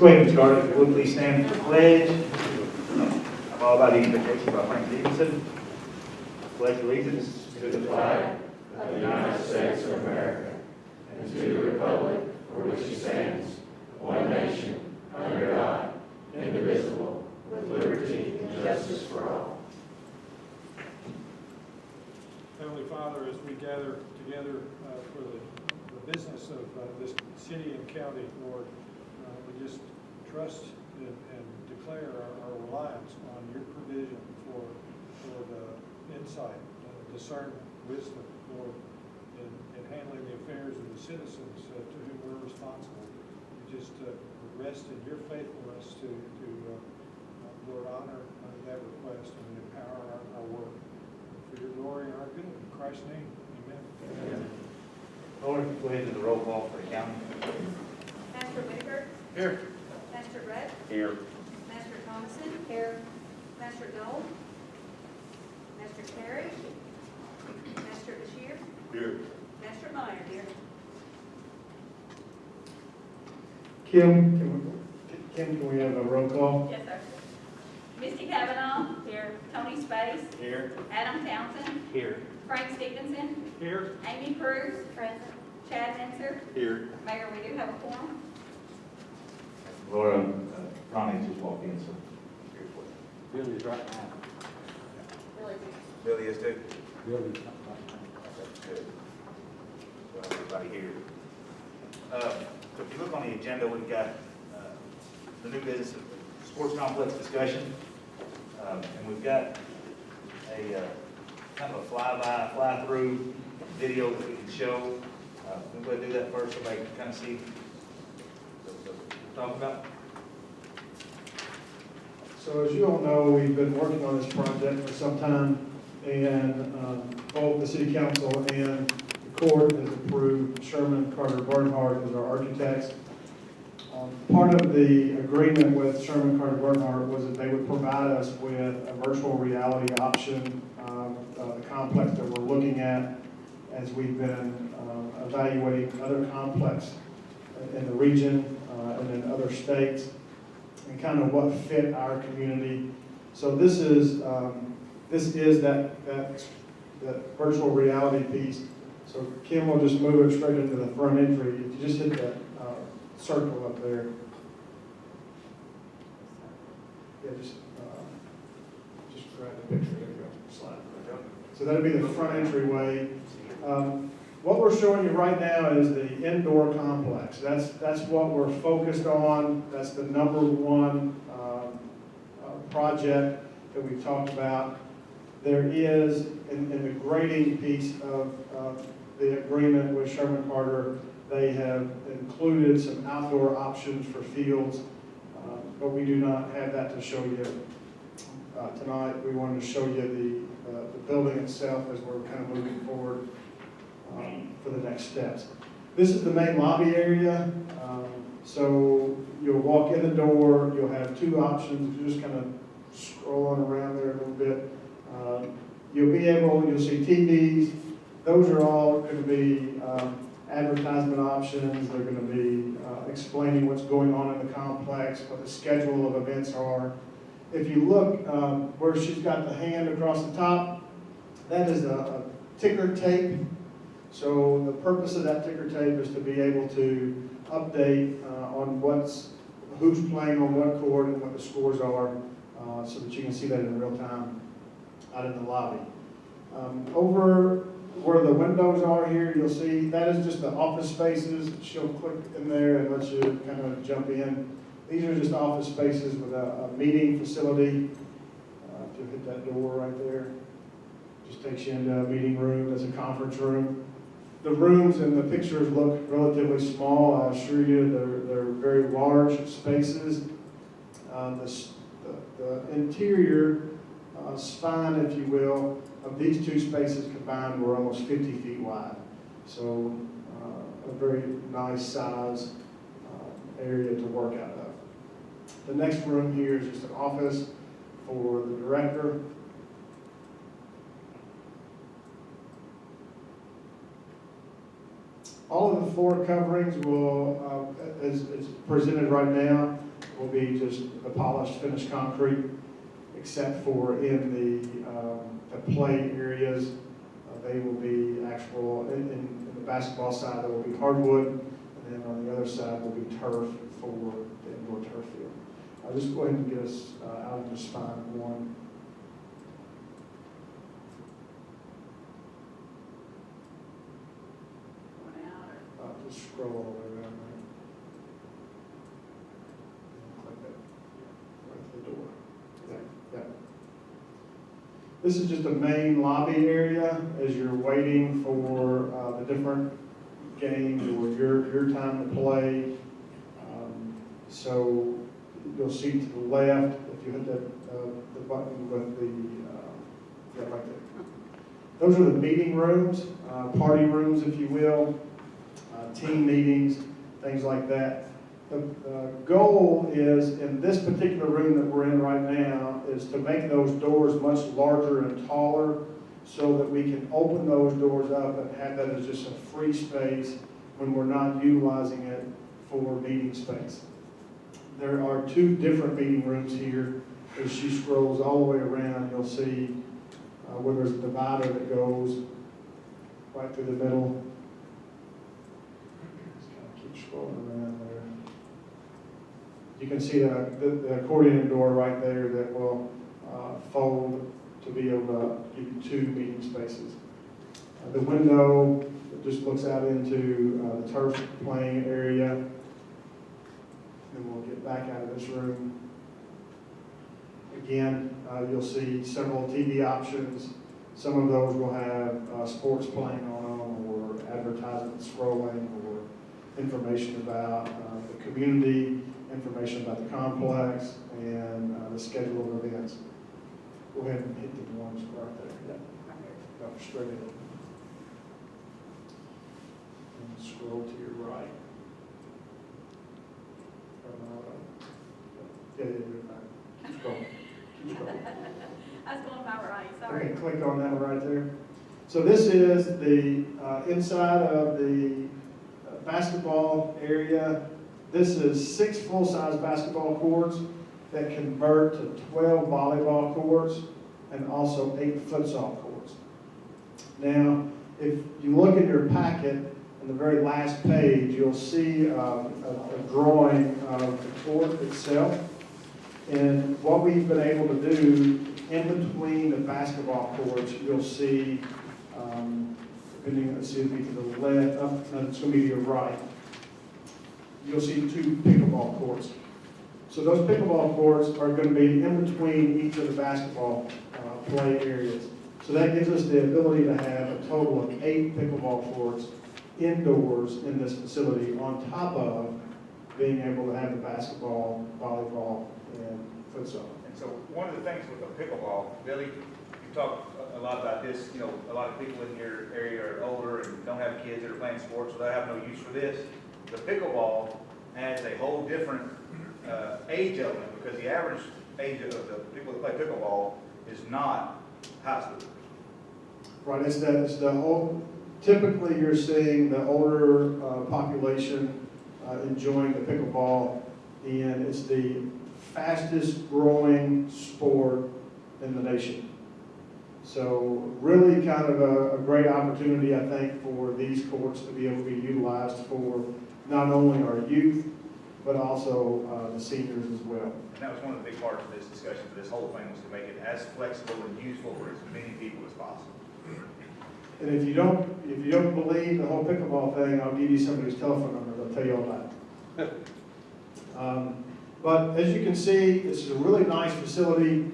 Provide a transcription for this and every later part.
go ahead and start. If you would please stand for the pledge. I'm all about the expectations by Frank Stevenson. Pledge allegiance to the flag of the United States of America, and to the republic for which it stands, one nation, under God, indivisible, with liberty and justice for all. Heavenly Father, as we gather together for the business of this city and county, Lord, we just trust and declare our reliance on your provision for the insight, discernment, wisdom, Lord, in handling the affairs of the citizens to whom we're responsible. We just rest in your faithfulness to Lord, honor that request and empower our work for your glory and our good. In Christ's name, amen. Amen. Lord, go ahead and do the roll call for the county. Pastor Whitaker? Here. Pastor Brett? Here. Pastor Thomason? Here. Pastor Dole? Pastor Terry? Pastor Bashir? Here. Pastor Meyer, here. Kim, can we have a roll call? Yes, sir. Misty Cavanaugh? Here. Tony Space? Here. Adam Townsend? Here. Frank Stevenson? Here. Amy Cruz? Present. Chad Menser? Here. Mayor, we do have a quorum. Laura, Ronnie just walked in, so here's what. Billy's right now. Really Billy is too. Billy's That's good. So everybody here. So if you look on the agenda, we've got the new business sports complex discussion. And we've got a kind of a fly-by, fly-through video that we can show. We're going to do that first so they can kind of see what we're talking about. So as you all know, we've been working on this project for some time, and both the city council and the court has approved Sherman Carter Bernhardt as our architects. Part of the agreement with Sherman Carter Bernhardt was that they would provide us with a virtual reality option of the complex that we're looking at as we've been evaluating other complexes in the region and in other states, and kind of what fit our community. So this is that virtual reality piece. So Kim will just move it straight into the front entry. If you just hit that circle up there. Yeah, just grab the picture. There you go. Slide. So that'll be the front entryway. What we're showing you right now is the indoor complex. That's what we're focused on. That's the number one project that we've talked about. There is, in the grading piece of the agreement with Sherman Carter, they have included some outdoor options for fields, but we do not have that to show you tonight. We wanted to show you the building itself as we're kind of moving forward for the next steps. This is the main lobby area. So you'll walk in the door, you'll have two options. You're just kind of scrolling around there a little bit. You'll see TVs. Those are all going to be advertisement options. They're going to be explaining what's going on in the complex, what the schedule of events are. If you look where she's got the hand across the top, that is a ticker tape. So the purpose of that ticker tape is to be able to update on who's playing on what court and what the scores are, so that you can see that in real time out in the lobby. Over where the windows are here, you'll see that is just the office spaces. She'll click in there and let you kind of jump in. These are just office spaces with a meeting facility. If you hit that door right there, just takes you into a meeting room. That's a conference room. The rooms and the pictures look relatively small. I assure you, they're very large spaces. The interior spine, if you will, of these two spaces combined were almost 50 feet wide. So a very nice size area to work out of. The next room here is just an office for the director. All of the floor coverings will, as presented right now, will be just the polished finished concrete, except for in the play areas. They will be actual, in the basketball side, there will be hardwood, and then on the other side will be turf for the indoor turf field. I'll just go ahead and get us out into spine one. Going out or? Just scroll all the way around there. And click that right to the door. Yeah. This is just a main lobby area as you're waiting for the different games or your time to play. So you'll see to the left, if you hit the button with the, right there. Those are the meeting rooms, party rooms, if you will, team meetings, things like that. The goal is, in this particular room that we're in right now, is to make those doors much larger and taller so that we can open those doors up and have that as just a free space when we're not utilizing it for meeting space. There are two different meeting rooms here. As she scrolls all the way around, you'll see where there's a divider that goes right through the middle. Just kind of keep scrolling around there. You can see the accordion door right there that will fold to be able to give you two meeting spaces. The window that just looks out into the turf playing area. And we'll get back out of this room. Again, you'll see several TV options. Some of those will have sports playing on them, or advertisement scrolling, or information about the community, information about the complex, and the schedule of events. Go ahead and hit the ones right there. Yeah. Go straight in. And scroll to your right. Yeah, you're fine. Keep going. Keep scrolling. I was going my right, sorry. Okay, click on that right there. So this is the inside of the basketball area. This is 6 full-size basketball courts that convert to 12 volleyball courts and also 8 futsal courts. Now, if you look at your packet, on the very last page, you'll see a drawing of the court itself. And what we've been able to do in between the basketball courts, you'll see, depending, let's see, it'll be to the left, no, it's going to be to your right. You'll see 2 pickleball courts. So those pickleball courts are going to be in between each of the basketball play areas. So that gives us the ability to have a total of 8 pickleball courts indoors in this facility, on top of being able to have the basketball, volleyball, and futsal. And so one of the things with the pickleball, Billy, you talk a lot about this, you know, a lot of people in your area are older and don't have kids that are playing sports, so they have no use for this. The pickleball adds a whole different age element, because the average age of the people that play pickleball is not high school. Right, it's the whole, typically you're seeing the older population enjoying the pickleball, and it's the fastest growing sport in the nation. So really kind of a great opportunity, I think, for these courts to be able to be utilized for not only our youth, but also the seniors as well. And that was one of the big parts of this discussion for this whole thing, was to make it as flexible and useful for as many people as possible. And if you don't believe the whole pickleball thing, I'll give you somebody's telephone number. They'll tell you all about it. But as you can see, this is a really nice facility.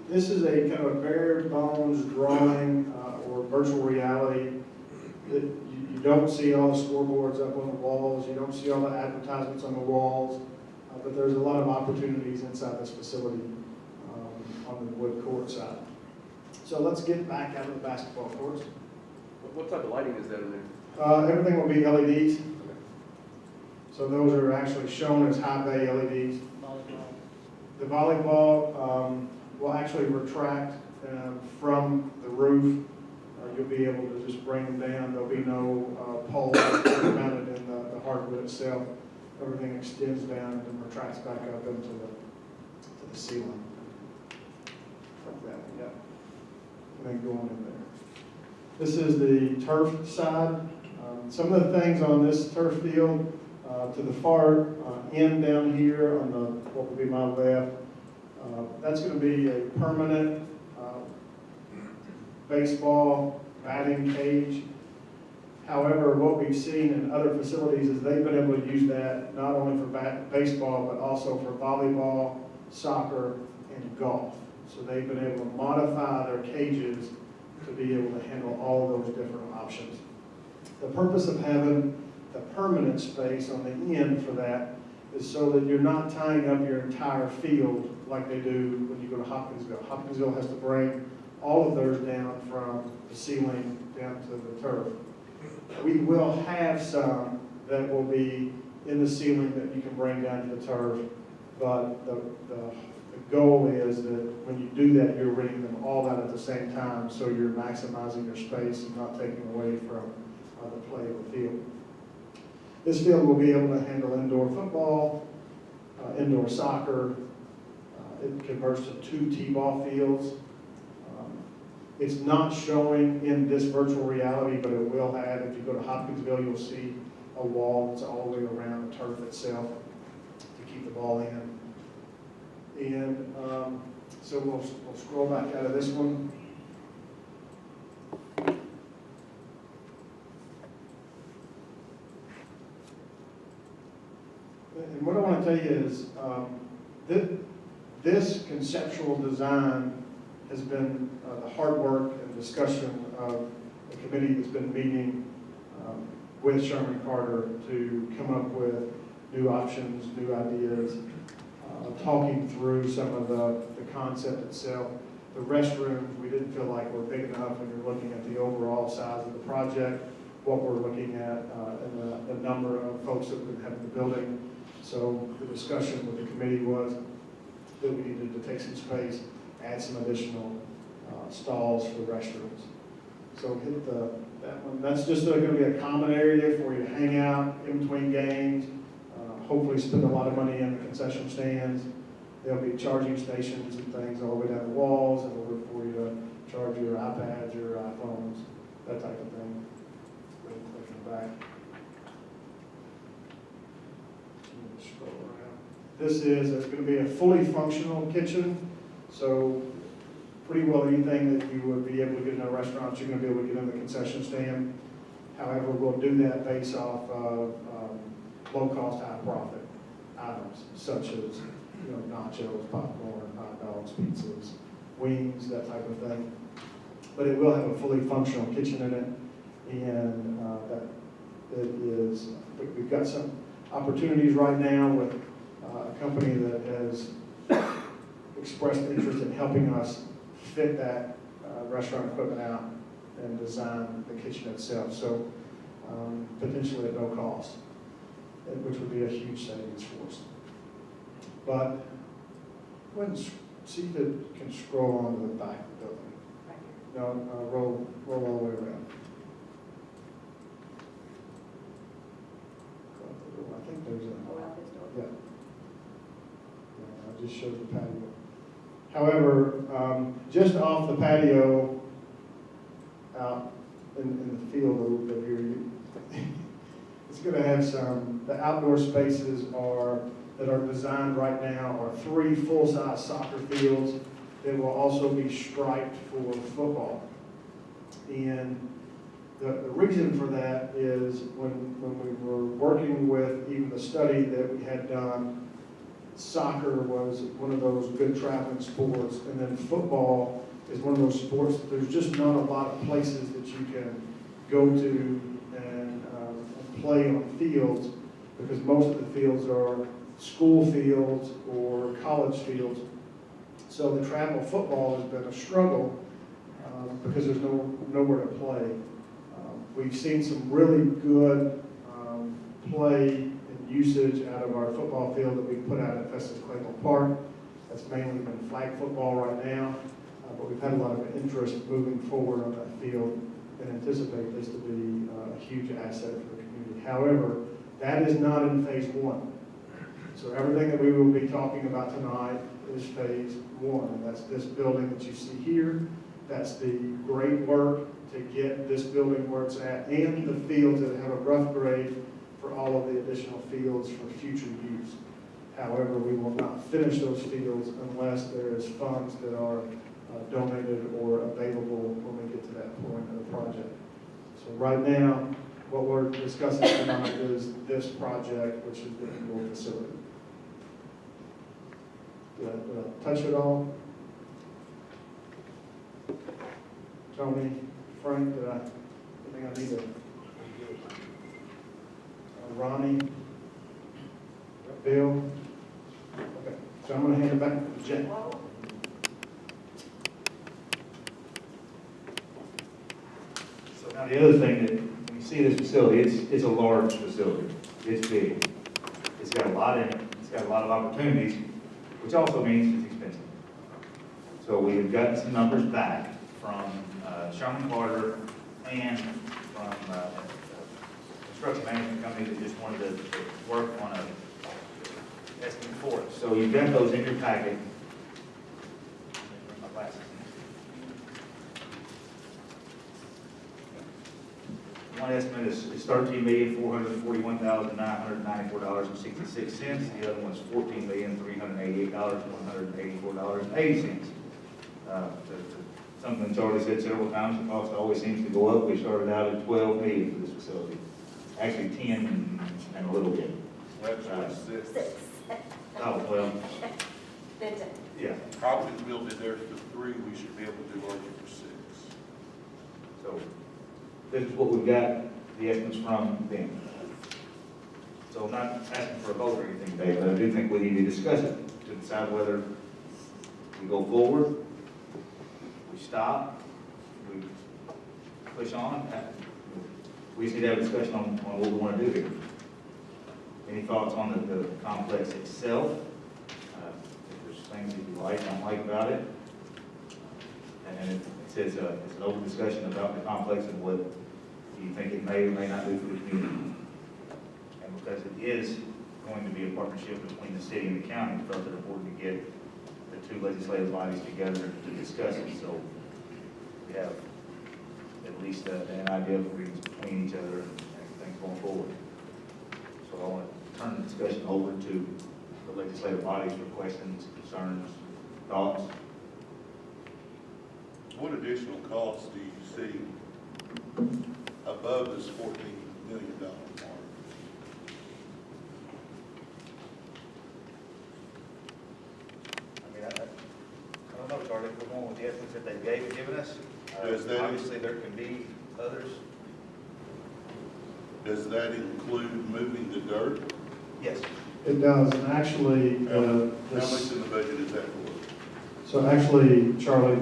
This is a kind of bare bones drawing or virtual reality. That you don't see all the scoreboards up on the walls. You don't see all the advertisements on the walls. But there's a lot of opportunities inside this facility on the wood court side. So let's get back out of the basketball courts. What type of lighting is that in there? Everything will be LEDs. So those are actually shown as high bay LEDs. The volleyball will actually retract from the roof. You'll be able to just bring them down. There'll be no poles mounted in the hardwood itself. everything extends down and then retracts back up into the ceiling. Like that, yeah. And then going in there. This is the turf side. Some of the things on this turf field, to the far end down here on the, what would be my left, that's going to be a permanent baseball batting cage. However, what we've seen in other facilities is they've been able to use that not only for baseball, but also for volleyball, soccer, and golf. So they've been able to modify their cages to be able to handle all of those different options. The purpose of having the permanent space on the end for that is so that you're not tying up your entire field like they do when you go to Hopkinsville. Hopkinsville has to bring all of theirs down from the ceiling down to the turf. We will have some that will be in the ceiling that you can bring down to the turf, but the goal is that when you do that, you're renting them all out at the same time, so you're maximizing your space and not taking away from the play of the field. This field will be able to handle indoor football, indoor soccer. It converts to 2 T-ball fields. It's not showing in this virtual reality, but it will have. If you go to Hopkinsville, you'll see a wall that's all the way around the turf itself to keep the ball in. And so we'll scroll back out of this one. And what I want to tell you is this conceptual design has been the hard work and discussion of the committee that's been meeting with Sherman Carter to come up with new options, new ideas, talking through some of the concept itself. The restrooms, we didn't feel like were big enough when you're looking at the overall size of the project, what we're looking at, and the number of folks that would have in the building. So the discussion with the committee was that we needed to take some space, add some additional stalls for restrooms. So hit that one. That's just going to be a common area for you to hang out in between games. Hopefully spend a lot of money in the concession stands. There'll be charging stations and things all the way down the walls in order for you to charge your iPads, your iPhones, that type of thing. Go ahead and click in the back. Scroll around. It's going to be a fully functional kitchen. So pretty well anything that you would be able to get in a restaurant, you're going to be able to get in the concession stand. However, we'll do that based off of low-cost, high-profit items, such as nachos, popcorn, hot dogs, pizzas, wings, that type of thing. But it will have a fully functional kitchen in it, and we've got some opportunities right now with a company that has expressed interest in helping us fit that restaurant equipment out and design the kitchen itself. So potentially at no cost, which would be a huge savings for us. But go ahead and see if it can scroll onto the back of the building. No, roll all the way around. I think there's a, yeah. I just showed the patio. However, just off the patio, out in the field a little bit here, it's going to have the outdoor spaces that are designed right now are 3 full-size soccer fields that will also be striped for football. And the reason for that is when we were working with even the study that we had done, soccer was one of those good traveling sports, and then football is one of those sports that there's just not a lot of places that you can go to and play on fields, because most of the fields are school fields or college fields. So the travel football has been a struggle because there's nowhere to play. We've seen some really good play and usage out of our football field that we put out at Festus Clayton Park. That's mainly been flag football right now, but we've had a lot of interest moving forward on that field and anticipate this to be a huge asset for the community. However, That is not in phase one. So everything that we will be talking about tonight is phase one. And that's this building that you see here. That's the grade work to get this building where it's at, and the fields that have a rough grade for all of the additional fields for future use. However, we will not finish those fields unless there is funds that are donated or available when we get to that point of the project. So right now, what we're discussing tonight is this project, which is the indoor facility. Did I touch it all? Tony, Frank, did I think I need to? Ronnie? Bill? Okay, so I'm going to hand it back to Jen. So now the other thing that, when you see this facility, it's a large facility. It's big. It's got a lot in it. It's got a lot of opportunities, which also means it's expensive. So we have gotten some numbers back from Sherman Carter and from a construction management company that just wanted to work on a estimate for us. So you've got those in your packet. My glasses. One estimate is $13,441,994.66. The other one's $14,388,184.80. Something Charlie said several times, the cost always seems to go up. We started out at $12 million for this facility. Actually 10 and a little bit. Six. Oh, well, yeah. Hopkins built it there for 3, we should be able to do larger for 6. So this is what we've got, the estimates from them. So I'm not asking for a vote or anything today, but I do think we need to discuss it to decide whether we go forward, we stop, we push on. We just need to have a discussion on what we want to do here. Any thoughts on the complex itself? If there's things that you like, don't like about it. And then it says it's an open discussion about the complex and what you think it may or may not do for the community. And because it is going to be a partnership between the city and the county, we felt it important to get the two legislative bodies together to discuss it. So we have at least an idea of agreements between each other and things going forward. So I want to turn the discussion over to the legislative bodies for questions, concerns, thoughts. What additional costs do you see above this $14 million mark? I mean, I don't know, Charlie, if we're going with the estimates that they've given us. Does that- Obviously, there can be others. Does that include moving the dirt? Yes. It does, and actually, How much in the budget is that for? so actually, Charlie,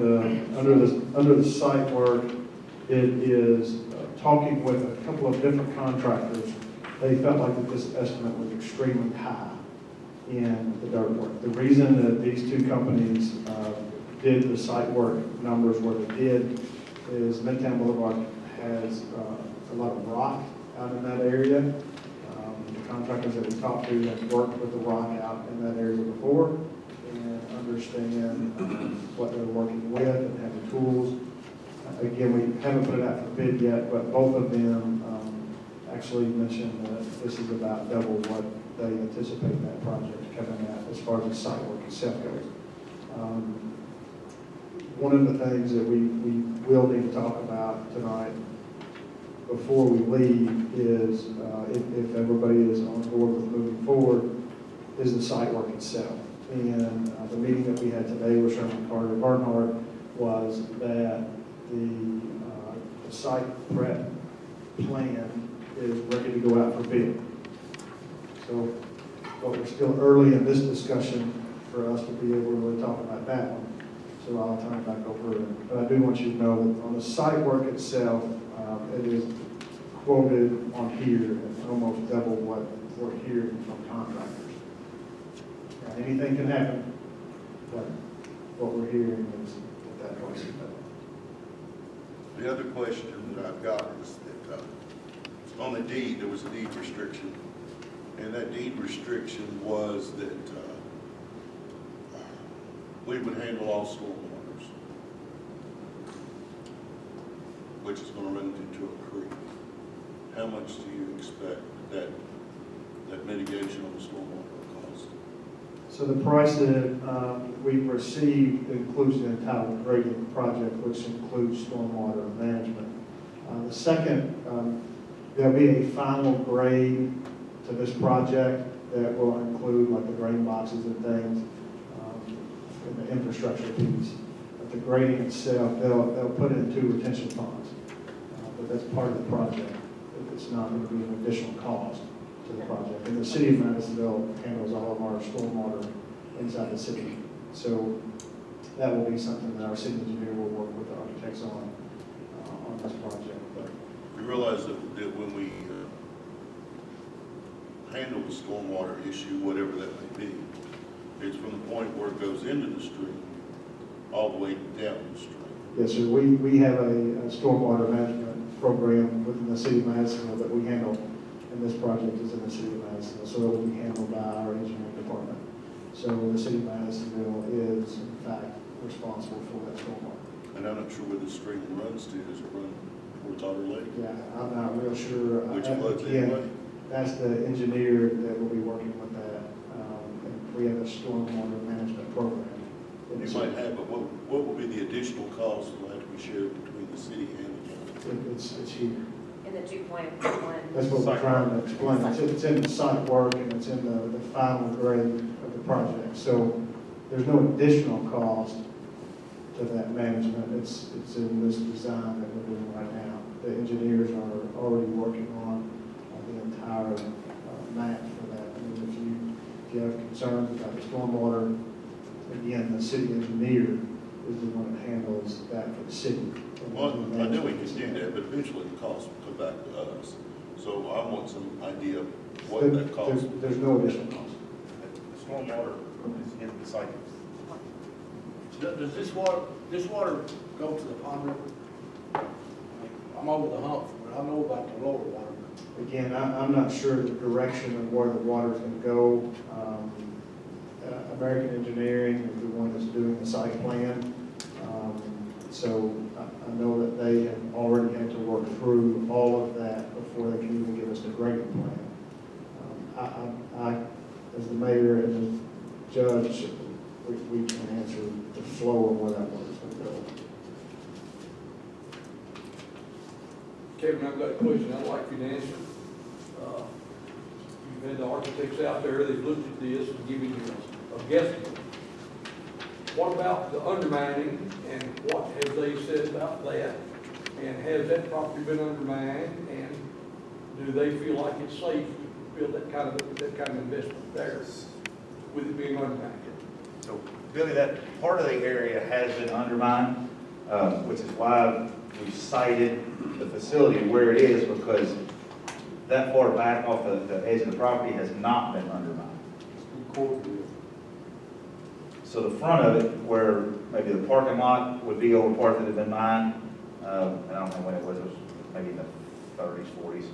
under the site work, it is talking with a couple of different contractors. They felt like that this estimate was extremely high in the dirt work. The reason that these two companies did the site work numbers where they did is Midtown Boulevard has a lot of rock out in that area. The contractors that we talked to have worked with the rock out in that area before and understand what they're working with and have the tools. Again, we haven't put it out for bid yet, but both of them actually mentioned that this is about double what they anticipate that project coming at as far as the site work itself goes. One of the things that we will need to talk about tonight before we leave is, if everybody is on board with moving forward, is the site work itself. And the meeting that we had today with Sherman Carter Barnhart was that the site prep plan is ready to go out for bid. So, but we're still early in this discussion for us to be able to really talk about that one. So I'll turn it back over. But I do want you to know that on the site work itself, it is quoted on here at almost double what we're hearing from contractors. Now, anything can happen, but what we're hearing is at that price. The other question that I've got is that on the deed, there was a deed restriction And that deed restriction was that we would handle all stormwaters, which is going to run into a creek. How much do you expect that mitigation on the stormwater will cost? So the price that we've received includes the entitled grading project, which includes stormwater management. The second, there'll be a final grade to this project that will include like the grain boxes and things, and the infrastructure piece. But the grading itself, they'll put in 2 retention ponds, but that's part of the project. It's not going to be an additional cost to the project. And the city of Madisonville handles all of our stormwater inside the city. So that will be something that our city engineer will work with the architects on this project. But You realize that when we handle the stormwater issue, whatever that may be, it's from the point where it goes into the stream all the way down the stream. yes, sir, we have a stormwater management program within the city of Madisonville that we handle, and this project is in the city of Madisonville, so it will be handled by our engineering department. So the city of Madisonville is, in fact, responsible for that stormwater. And I'm not sure where the stream runs to. Does it run towards Otter Lake? Yeah, I'm not real sure. Which floods Again, anyway? that's the engineer that will be working with that. And we have a stormwater management program. You might have, but what will be the additional cost that will have to be shared between the city and the county? It's here. In the 2.1. That's what we're trying to explain. It's in the site work and it's in the final grade of the project. So there's no additional cost to that management. It's in this design that we're doing right now. The engineers are already working on the entire map for that. I mean, if you have concerns about the stormwater, again, the city engineer is the one that handles that for the city. Well, I know we can do that, but eventually the cost will come back to us. So I want some idea of what that costs. There's no additional cost. The stormwater is in the cycle. Does this water go to the pond river? I'm over the hump, but I know about the lower water. Again, I'm not sure the direction of where the water's going to go. American Engineering is the one that's doing the site plan. So I know that they have already had to work through all of that before they can even give us the grading plan. I, as the mayor and the judge, we can answer the flow of where that water's going to go. Kevin, I've got a question I'd like you to answer. You've had the architects out there, they've looked at this and given you a guesstimate. What about the undermining, and what have they said about that? And has that property been undermined, and do they feel like it's safe to build that kind of investment there with it being undermined? So Billy, that part of the area has been undermined, which is why we cited the facility where it is, because that far back off the edge of the property has not been undermined. So the front of it, where maybe the parking lot would be over part that had been mined, and I don't know when it was maybe in the 30s, 40s, is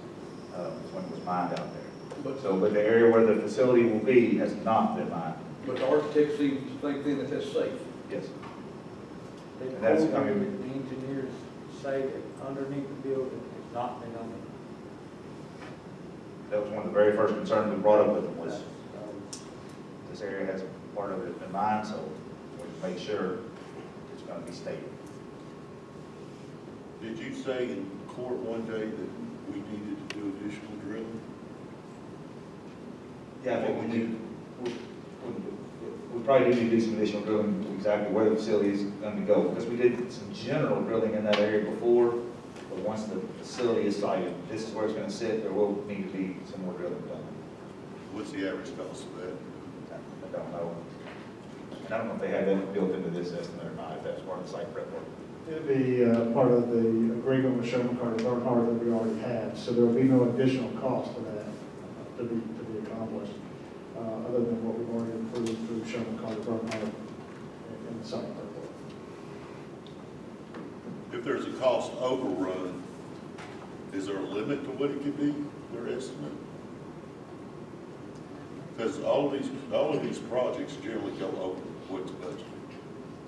when it was mined out there. But the area where the facility will be has not been mined. But the architect seems to think then that that's safe. Yes. The That's, I mean, engineers say that underneath the building has not been undermined. that was one of the very first concerns we brought up with them was this area has part of it been mined, so we make sure it's going to be stable. Did you say in court one day that we needed to do additional drilling? Yeah, I think we do. We probably do need to do some additional drilling exactly where the facility is going to go, because we did some general drilling in that area before, but once the facility is sited, this is where it's going to sit, there will need to be some more drilling done. What's the average cost of that? I don't know. And I don't know if they have that built into this estimate or not, if that's part of the site prep work. It'll be part of the agreement with Sherman Carter Bernhardt that we already have, so there will be no additional cost to that to be accomplished, other than what we've already approved through Sherman Carter Bernhardt in the site prep work. If there's a cost overrun, is there a limit to what it could be, their estimate? Because all of these projects generally go over what's budgeted.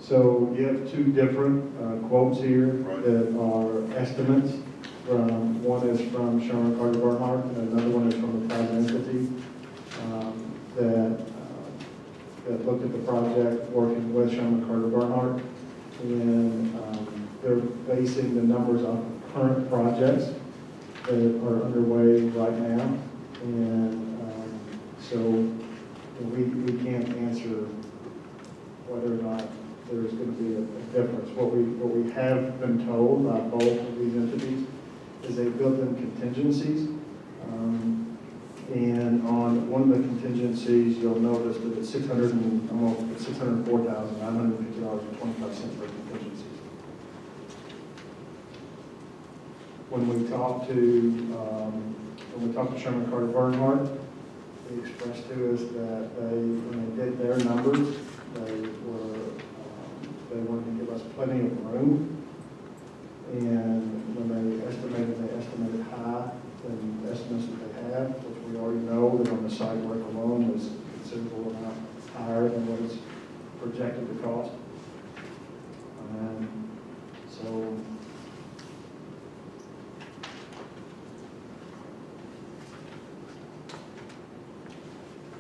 So you have two different quotes here Right. that are estimates. One is from Sherman Carter Bernhardt, and another one is from a private entity that looked at the project working with Sherman Carter Bernhardt. And they're basing the numbers on current projects that are underway right now. And so we can't answer whether or not there's going to be a difference. What we have been told by both of these entities is they built in contingencies. And on one of the contingencies, you'll notice that it's $604,950.25 for contingencies. When we talked to Sherman Carter Bernhardt, they expressed to us that when they did their numbers, they wanted to give us plenty of room. And when they estimated high than the estimates that they have, which we already know that on the site work alone is considerable amount higher than what is projected to cost. And so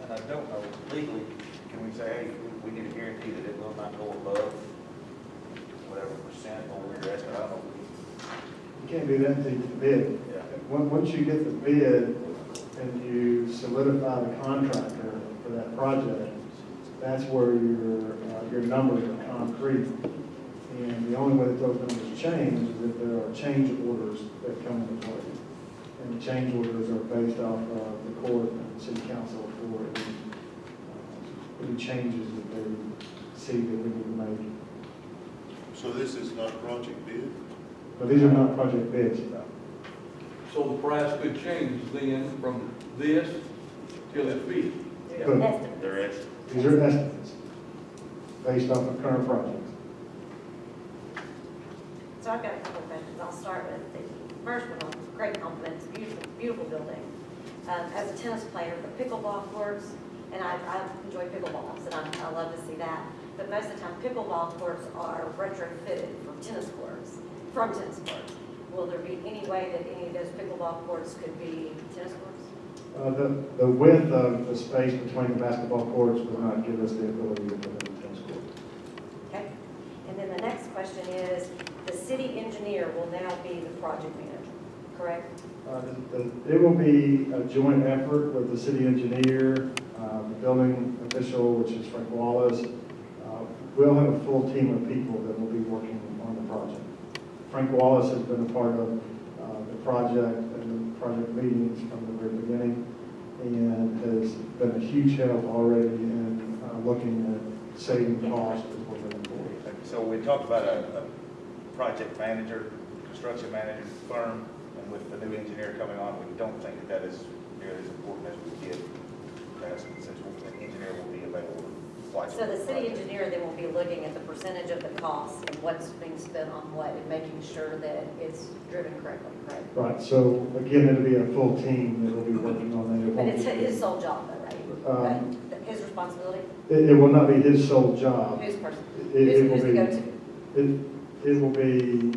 And I don't know, legally, can we say, hey, we need a guarantee that it will not go above whatever percent over your estimate? I don't know. you can't do that until you get the bid. Yeah. Once you get the bid and you solidify the contractor for that project, that's where your numbers are concrete. And the only way that those numbers change is if there are change orders that come into play. And the change orders are based off of the court and the city council for any changes that they see that we need to make. So this is not project bid? But these are not project bids. So the price could change then from this till it's bid. Good. There is. These are estimates based off of current projects. So I've got a couple of questions. I'll start with the first one. Great compliments, beautiful, beautiful building. As a tennis player, the pickleball courts, and I enjoy pickleballs, and I love to see that. But most of the time, pickleball courts are retrofitted from tennis courts. Will there be any way that any of those pickleball courts could be tennis courts? The width of the space between the basketball courts would not give us the ability to put in a tennis court. Okay. And then the next question is, the city engineer will now be the project manager, correct? It will be a joint effort with the city engineer, the building official, which is Frank Wallace. We'll have a full team of people that will be working on the project. Frank Wallace has been a part of the project and the project meetings from the very beginning, and has been a huge help already in looking at saving costs as we're moving forward. So we talked about a project manager, construction manager firm, and with the new engineer coming on, we don't think that that is nearly as important as we did last, since an engineer will be available. So the city engineer then will be looking at the percentage of the cost and what's being spent on what, and making sure that it's driven correctly, correct? Right, so again, it'll be a full team that will be working on that. But it's his sole job though, right? His responsibility? It will not be his sole job. Whose person? It will Who's the be, go-to? it will be,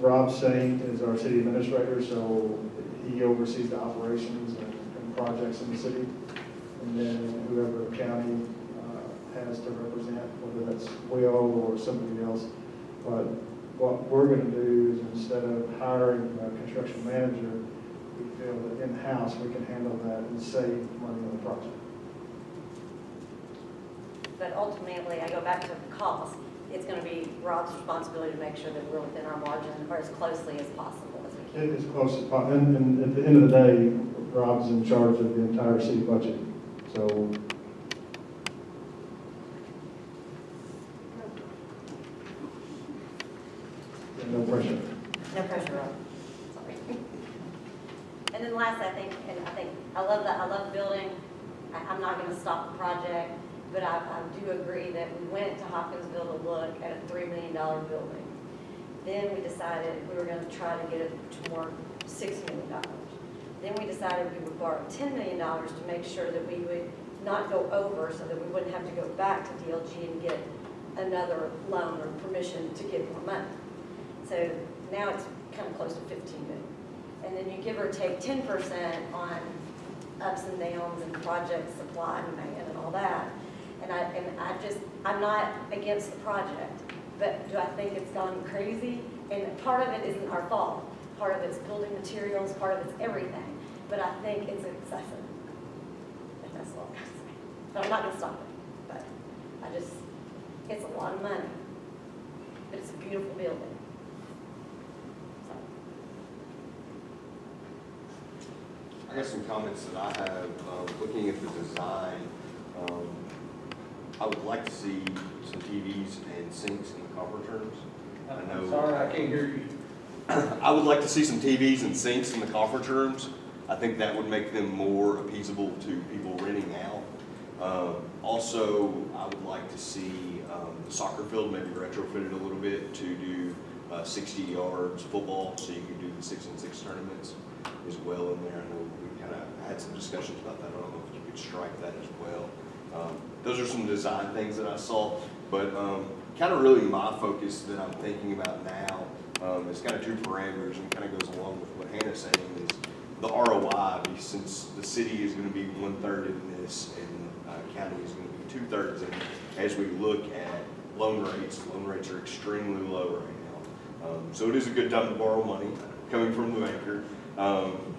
Rob Saint is our city administrator, so he oversees the operations and projects in the city. And then whoever the county has to represent, whether that's Will or somebody else. But what we're going to do is, instead of hiring a construction manager, we feel that in-house we can handle that and save money on the project. But ultimately, I go back to the cost. It's going to be Rob's responsibility to make sure that we're within our margin or as closely as possible as we can. As close as possible. And at the end of the day, Rob's in charge of the entire city budget. So no pressure. No pressure, Rob. Sorry. And then last, I think I love that. I love the building. I'm not going to stop the project, but I do agree that we went to Hopkinsville to look at a $3 million building. Then we decided we were going to try to get it to more $6 million. Then we decided we would borrow $10 million to make sure that we would not go over, so that we wouldn't have to go back to DLG and get another loan or permission to get more money. So now it's kind of close to 15 million. And then you give or take 10% on ups and downs and project supply and demand and all that. And I'm not against the project, but do I think it's gone crazy? And part of it isn't our fault. Part of it's building materials, part of it's everything. But I think it's excessive. And that's all I'm gonna say. But I'm not gonna stop it. But it's a lot of money. But it's a beautiful building. I got some comments that I have. Looking at the design, I would like to see some TVs and sinks in the conference rooms. I'm sorry, I can't hear you. I would like to see some TVs and sinks in the conference rooms. I think that would make them more appeasable to people renting out. Also, I would like to see the soccer field maybe retrofitted a little bit to do 60 yards football, so you could do the 6-on-6 tournaments as well in there. I know we kind of had some discussions about that. I don't know if you could strike that as well. Those are some design things that I saw, but kind of really my focus that I'm thinking about now is kind of two parameters, and kind of goes along with what Hannah's saying, is the ROI, since the city is going to be 1/3 in this and county is going to be 2/3. And as we look at loan rates are extremely low right now. So it is a good time to borrow money coming from the banker,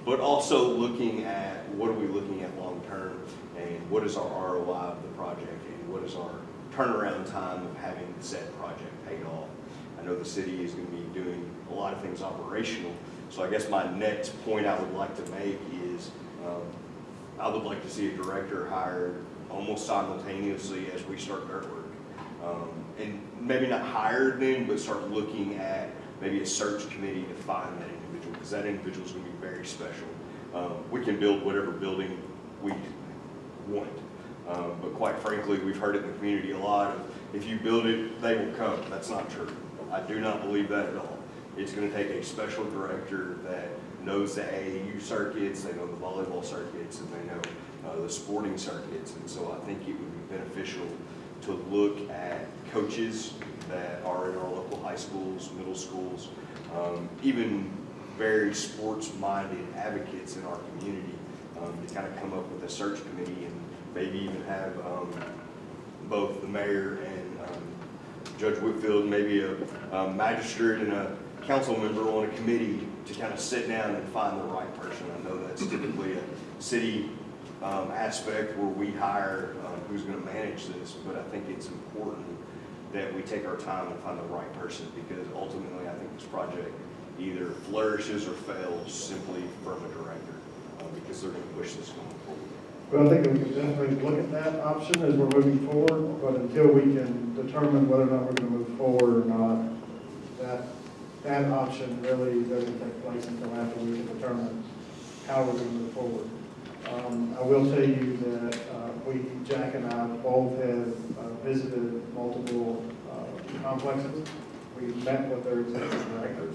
but also looking at what are we looking at long term, and what is our ROI of the project, and what is our turnaround time of having said project paid off. I know the city is going to be doing a lot of things operational, so I guess my next point I would like to make is I would like to see a director hired almost simultaneously as we start dirt work. And maybe not hired then, but start looking at maybe a search committee to find that individual, because that individual is going to be very special. We can build whatever building we want, but quite frankly, we've heard it in the community a lot of, if you build it, they will come. That's not true. I do not believe that at all. It's going to take a special director that knows the AAU circuits, they know the volleyball circuits, and they know the sporting circuits. And so I think it would be beneficial to look at coaches that are in our local high schools, middle schools, even very sports-minded advocates in our community, to kind of come up with a search committee, and maybe even have both the mayor and Judge Whitfield, maybe a magistrate and a council member on a committee to kind of sit down and find the right person. I know that's typically a city aspect where we hire who's going to manage this, but I think it's important that we take our time and find the right person, because ultimately I think this project either flourishes or fails simply from a director, because they're going to push this going forward. Well, I think we can definitely look at that option as we're moving forward, but until we can determine whether or not we're going to move forward or not, that option really doesn't take place until after we can determine how we're going to move forward. I will tell you that Jack and I both have visited multiple complexes. We've met with their executive directors,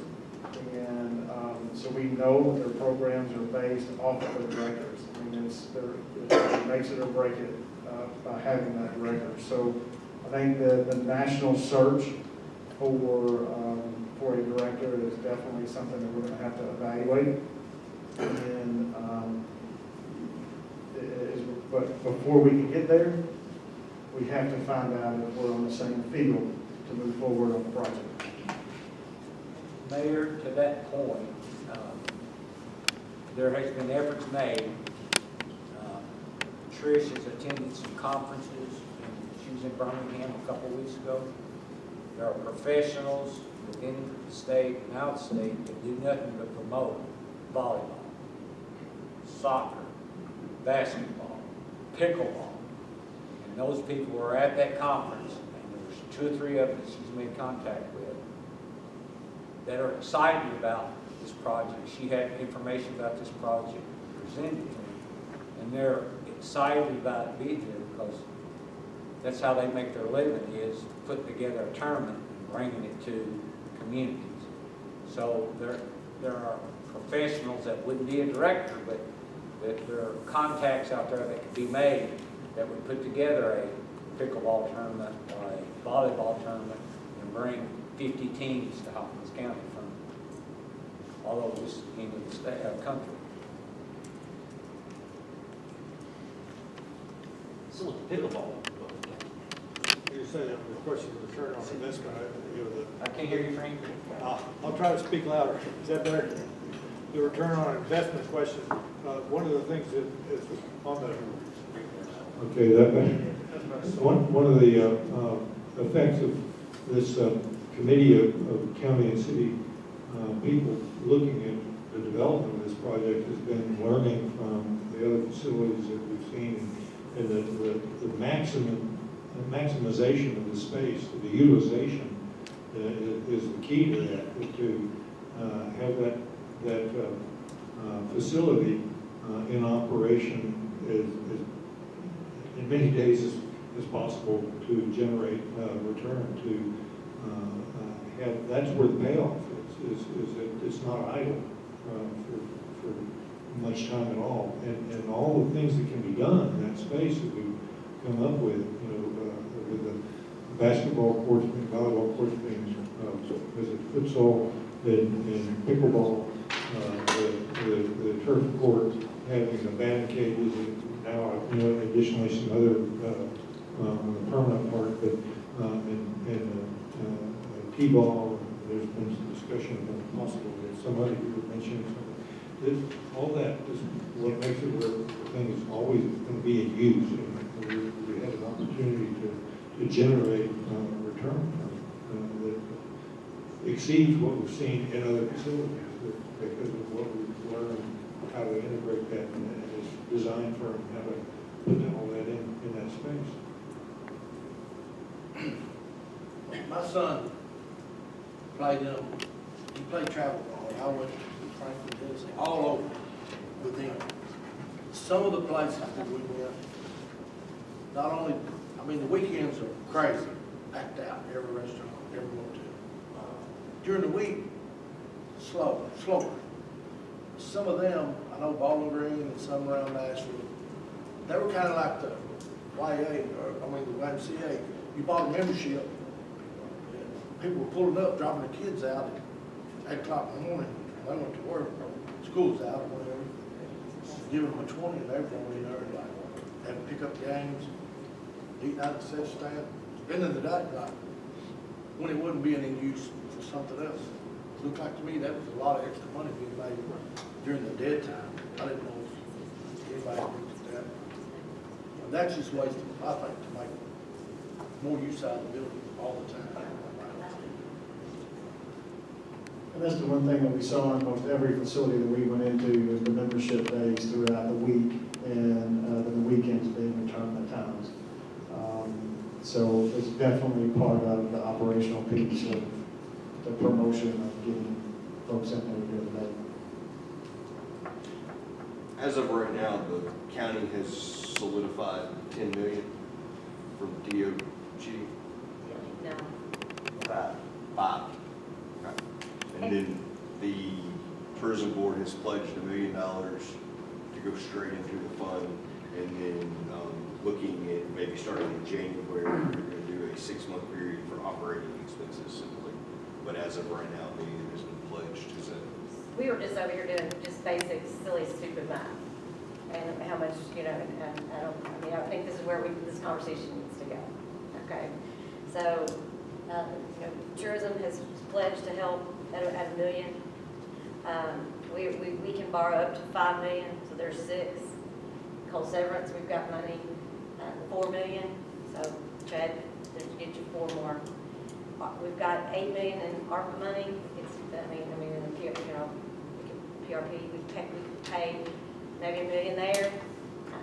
and so we know that their programs are based off of the directors. I mean, it makes it or break it by having that director. So I think that the national search for a director is definitely something that we're going to have to evaluate. And but before we can get there, we have to find out if we're on the same field to move forward on the project. Mayor, to that point, there has been efforts made. Trish has attended some conferences, and she was in Birmingham a couple of weeks ago. There are professionals within the state and out of state that do nothing but promote volleyball, soccer, basketball, pickleball. And those people were at that conference, and there was 2 or 3 of them that she's made contact with that are excited about this project. She had information about this project presented to me, and they're excited about it being here, because that's how they make their living, is putting together a tournament and bringing it to communities. So there are professionals that wouldn't be a director, but there are contacts out there that could be made that would put together a pickleball tournament or a volleyball tournament and bring 50 teams to Hopkins County from all over this end of the state, country. So with the pickleball, You said that the question of return on investment, I can't hear you, Frank. I'll try to speak louder. Is that better? The return on investment question, one of the things that is on the. Okay, one of the effects of this committee of county and city people looking at the development of this project has been learning from the other facilities that we've seen, and the maximization of the space, the utilization is the key to that, to have that facility in operation in many days as possible to generate return, to have, that's where the payoff is that it's not idle for much time at all, and all the things that can be done in that space that we've come up with, with the basketball courts, volleyball courts being as a futsal and pickleball, the turf court having the batting cages, and now additionally some other on the permanent part, but and t-ball. There's been some discussion about possible that somebody would mention something. All that is what makes it where the thing is always going to be in use, and we have an opportunity to generate return that exceeds what we've seen in other facilities because of what we've learned, how to integrate that, and it's designed for how to put all that in that space. My son played he played travel ball. I went to Franklin, Tennessee, all over with him. Some of the places that we went, not only, I mean, the weekends are crazy, packed out, every restaurant, every motel. During the week, slower. Some of them, I know Bowling Green and some around Nashville, they were kind of like the YA, the YMCA. You bought a membership, and people were pulling up, dropping their kids out at 8 o'clock in the morning. They went to work, or school's out, or whatever. Give them a 20, and they were going to be there, like, had to pick up games, eating out at the set stand, spending the day, like, when it wasn't being in use for something else. It looked like to me that was a lot of extra money being made during the dead time. I didn't know if anybody looked at that. And that's just ways, I think, to make more use out of the building all the time. And that's the one thing that we saw in most every facility that we went into is the membership days throughout the week, and then the weekends being the tournament times. So it's definitely part of the operational piece of the promotion of getting folks in there during the day. As of right now, the county has solidified $10 million from DOG. No. Five. Okay. And then the tourism board has pledged $1 million to go straight into the fund, and then looking at maybe starting in January, we're going to do a 6-month period for operating expenses simply. But as of right now, $1 million has been pledged. Is that? We were just over here doing just basic, silly, stupid math. And how much, I think this is where this conversation needs to go. Okay. So, tourism has pledged to help at $1 million. We can borrow up to $5 million, so there's 6. Coal severance, we've got money, $4 million. So, Chad, get you 4 more. We've got $8 million in ARPA money. In the PRP, we pay maybe $1 million there.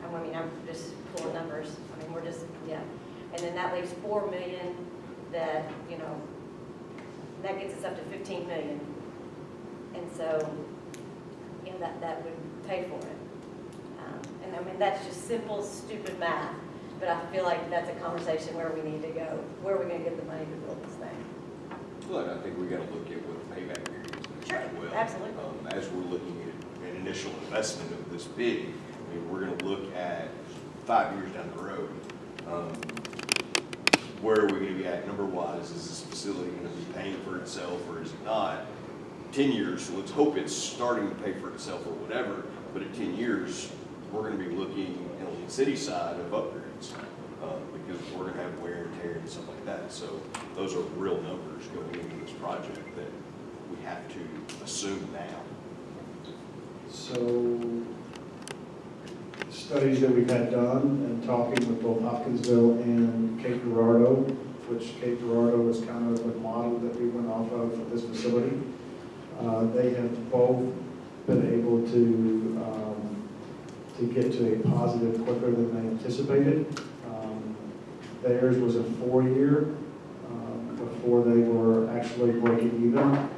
I'm just pulling numbers. We're just, yeah. And then that leaves $4 million that, that gets us up to $15 million. And so, that would pay for it. That's just simple, stupid math. But I feel like that's a conversation where we need to go. Where are we going to get the money to build this thing? Well, I think we got to look at what the payback period is. Sure, well. absolutely. As we're looking at an initial investment of this big, I mean, we're gonna look at 5 years down the road. Where are we gonna be at number-wise? Is this facility gonna be paying for itself or is it not? 10 years, so let's hope it's starting to pay for itself or whatever, but at 10 years, we're gonna be looking on the city side of upgrades, because we're gonna have wear and tear and stuff like that. So those are real numbers going into this project that we have to assume now. So, studies that we've had done and talking with both Hopkinsville and Cape Girardeau, which Cape Girardeau is kind of the model that we went off of for this facility. They have both been able to get to a positive quicker than they anticipated. Theirs was a 4-year before they were actually breaking even.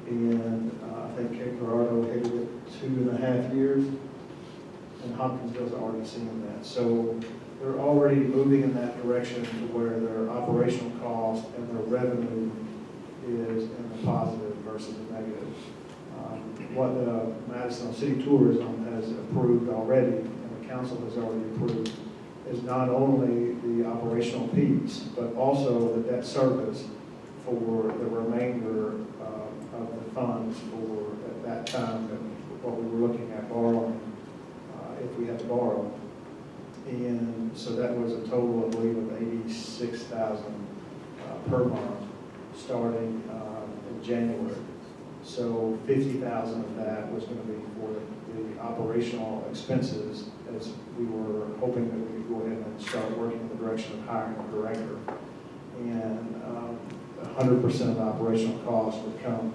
And I think Cape Girardeau hit it 2.5 years. And Hopkinsville's already seeing that. So they're already moving in that direction to where their operational cost and their revenue is in the positive versus the negative. What the Madison City Tourism has approved already, and the council has already approved, is not only the operational piece, but also the debt service for the remainder of the funds for, at that time, what we were looking at borrowing, if we had to borrow. And so that was a total, I believe, of $86,000 per month, starting in January. So $50,000 of that was going to be for the operational expenses, as we were hoping that we could go ahead and start working in the direction of hiring a director. And 100% of the operational costs would come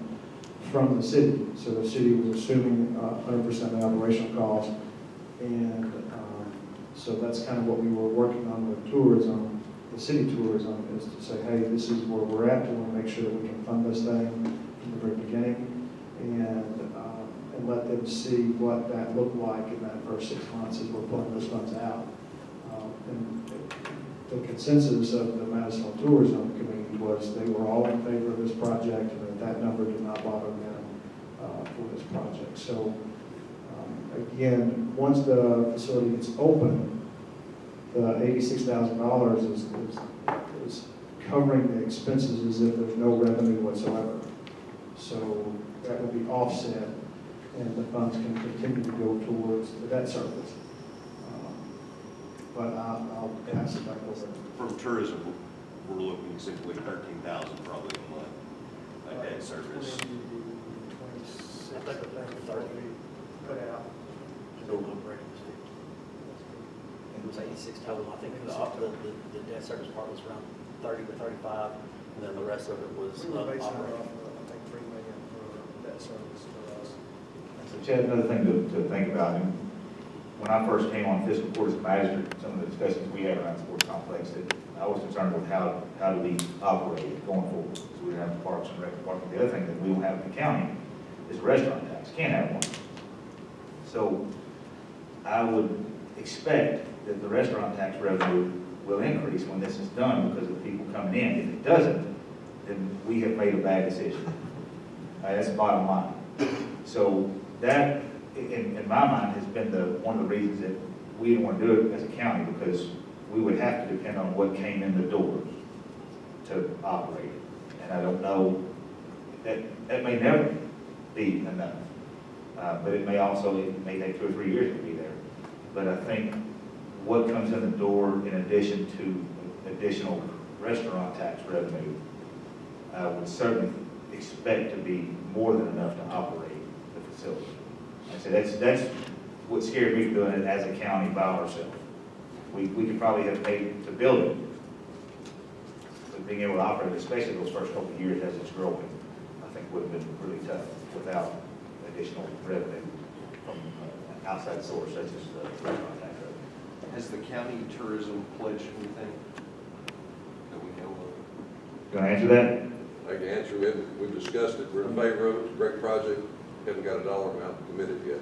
from the city. So the city was assuming 100% of the operational costs. And so that's kind of what we were working on with tourism, the city tourism, is to say, hey, this is where we're at. We want to make sure that we can fund this thing from the very beginning and let them see what that looked like in that first 6 months as we're pulling those funds out. And the consensus of the Madisonville Tourism Committee was they were all in favor of this project and that number did not bother them for this project. So again, once the facility gets open, the $86,000 is covering the expenses as if there's no revenue whatsoever. So that will be offset, and the funds can continue to go towards the debt service. But I'll pass it back over. From tourism, we're looking simply $13,000 probably a month, a debt service. I think the 30 put out. It was 86 total. I think the debt service part was around 30 to 35, and then the rest of it was operating. I think $3 million for debt service for us. So Chad, another thing to think about, and when I first came on fiscal court as a magistrate, some of the discussions we had around the sports complex, that I was concerned with how do we operate it going forward. So we have the parks and rec department. The other thing that we don't have in the county is a restaurant tax. Can't have one. So I would expect that the restaurant tax revenue will increase when this is done because of the people coming in. If it doesn't, then we have made a bad decision. That's the bottom line. So that, in my mind, has been one of the reasons that we didn't want to do it as a county, because we would have to depend on what came in the door to operate it. And I don't know, that may never be enough. But it may take 2 or 3 years to be there. But I think what comes in the door in addition to additional restaurant tax revenue, I would certainly expect to be more than enough to operate the facility. Like I said, that's what scared me from doing it as a county by ourselves. We could probably have paid to build it, but being able to operate it, especially those first couple of years as it's growing, I think would have been really tough without additional revenue from outside source such as the restaurant tax revenue. Has the county tourism pledged anything that we know of? You want to answer that? I can answer it. We've discussed it. We're in favor of it. It's a great project. Haven't got a dollar amount committed yet.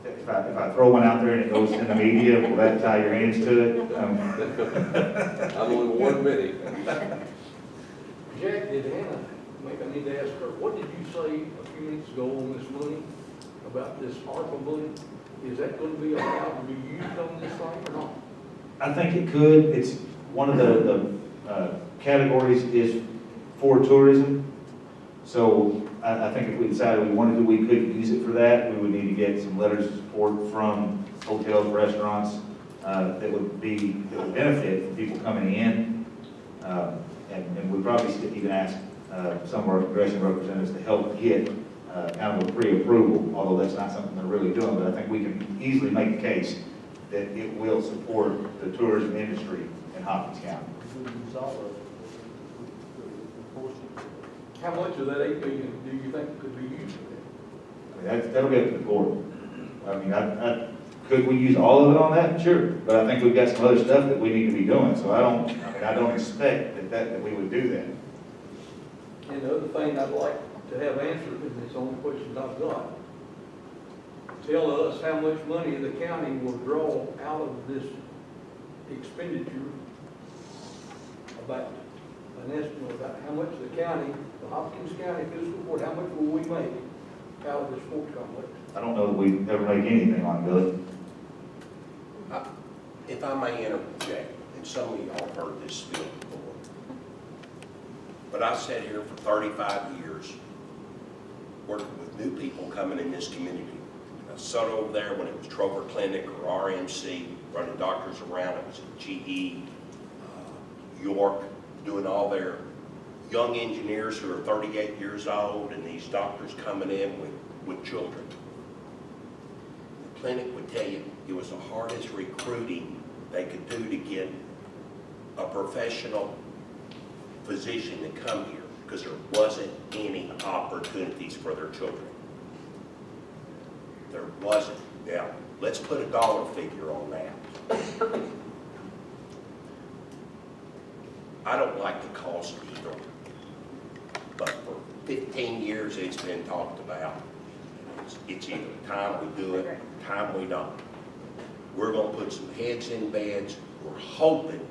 If I throw one out there and it goes in the media, will that tie your hands to it? I'm only one many. Jack, did Hannah maybe I need to ask her, what did you say a few minutes ago on this money, about this ARPA money? Is that gonna be allowed to be used on this thing or not? I think it could. It's one of the categories is for tourism. So I think if we decided we wanted to, we could use it for that. We would need to get some letters of support from hotels, restaurants, that would benefit from people coming in. And we'd probably even ask some of our congressional representatives to help get kind of a pre-approval, although that's not something they're really doing, but I think we can easily make a case that it will support the tourism industry in Hopkins County. How much of that 8 million do you think could be used for that? I mean, that'll be up to the court. I mean, could we use all of it on that? Sure, but I think we've got some other stuff that we need to be doing, so I don't expect that we would do that. And the other thing I'd like to have answered, and it's the only question I've got, tell us how much money the county will draw out of this expenditure, about an estimate about how much the county, the Hopkins County Fiscal Court, how much will we make out of the sports complex? I don't know that we ever make anything on it, Billy. If I may interject, and some of y'all heard this spiel before, but I sat here for 35 years working with new people coming in this community. I sat over there when it was Trover Clinic or RMC, running doctors around. It was GE, York, doing all their young engineers who are 38 years old, and these doctors coming in with children. The clinic would tell you it was the hardest recruiting they could do to get a professional physician to come here, because there wasn't any opportunities for their children. There wasn't. Now, let's put a dollar figure on that. I don't like the cost either, but for 15 years it's been talked about. It's either time we do it, time we don't. We're going to put some heads in beds. We're hoping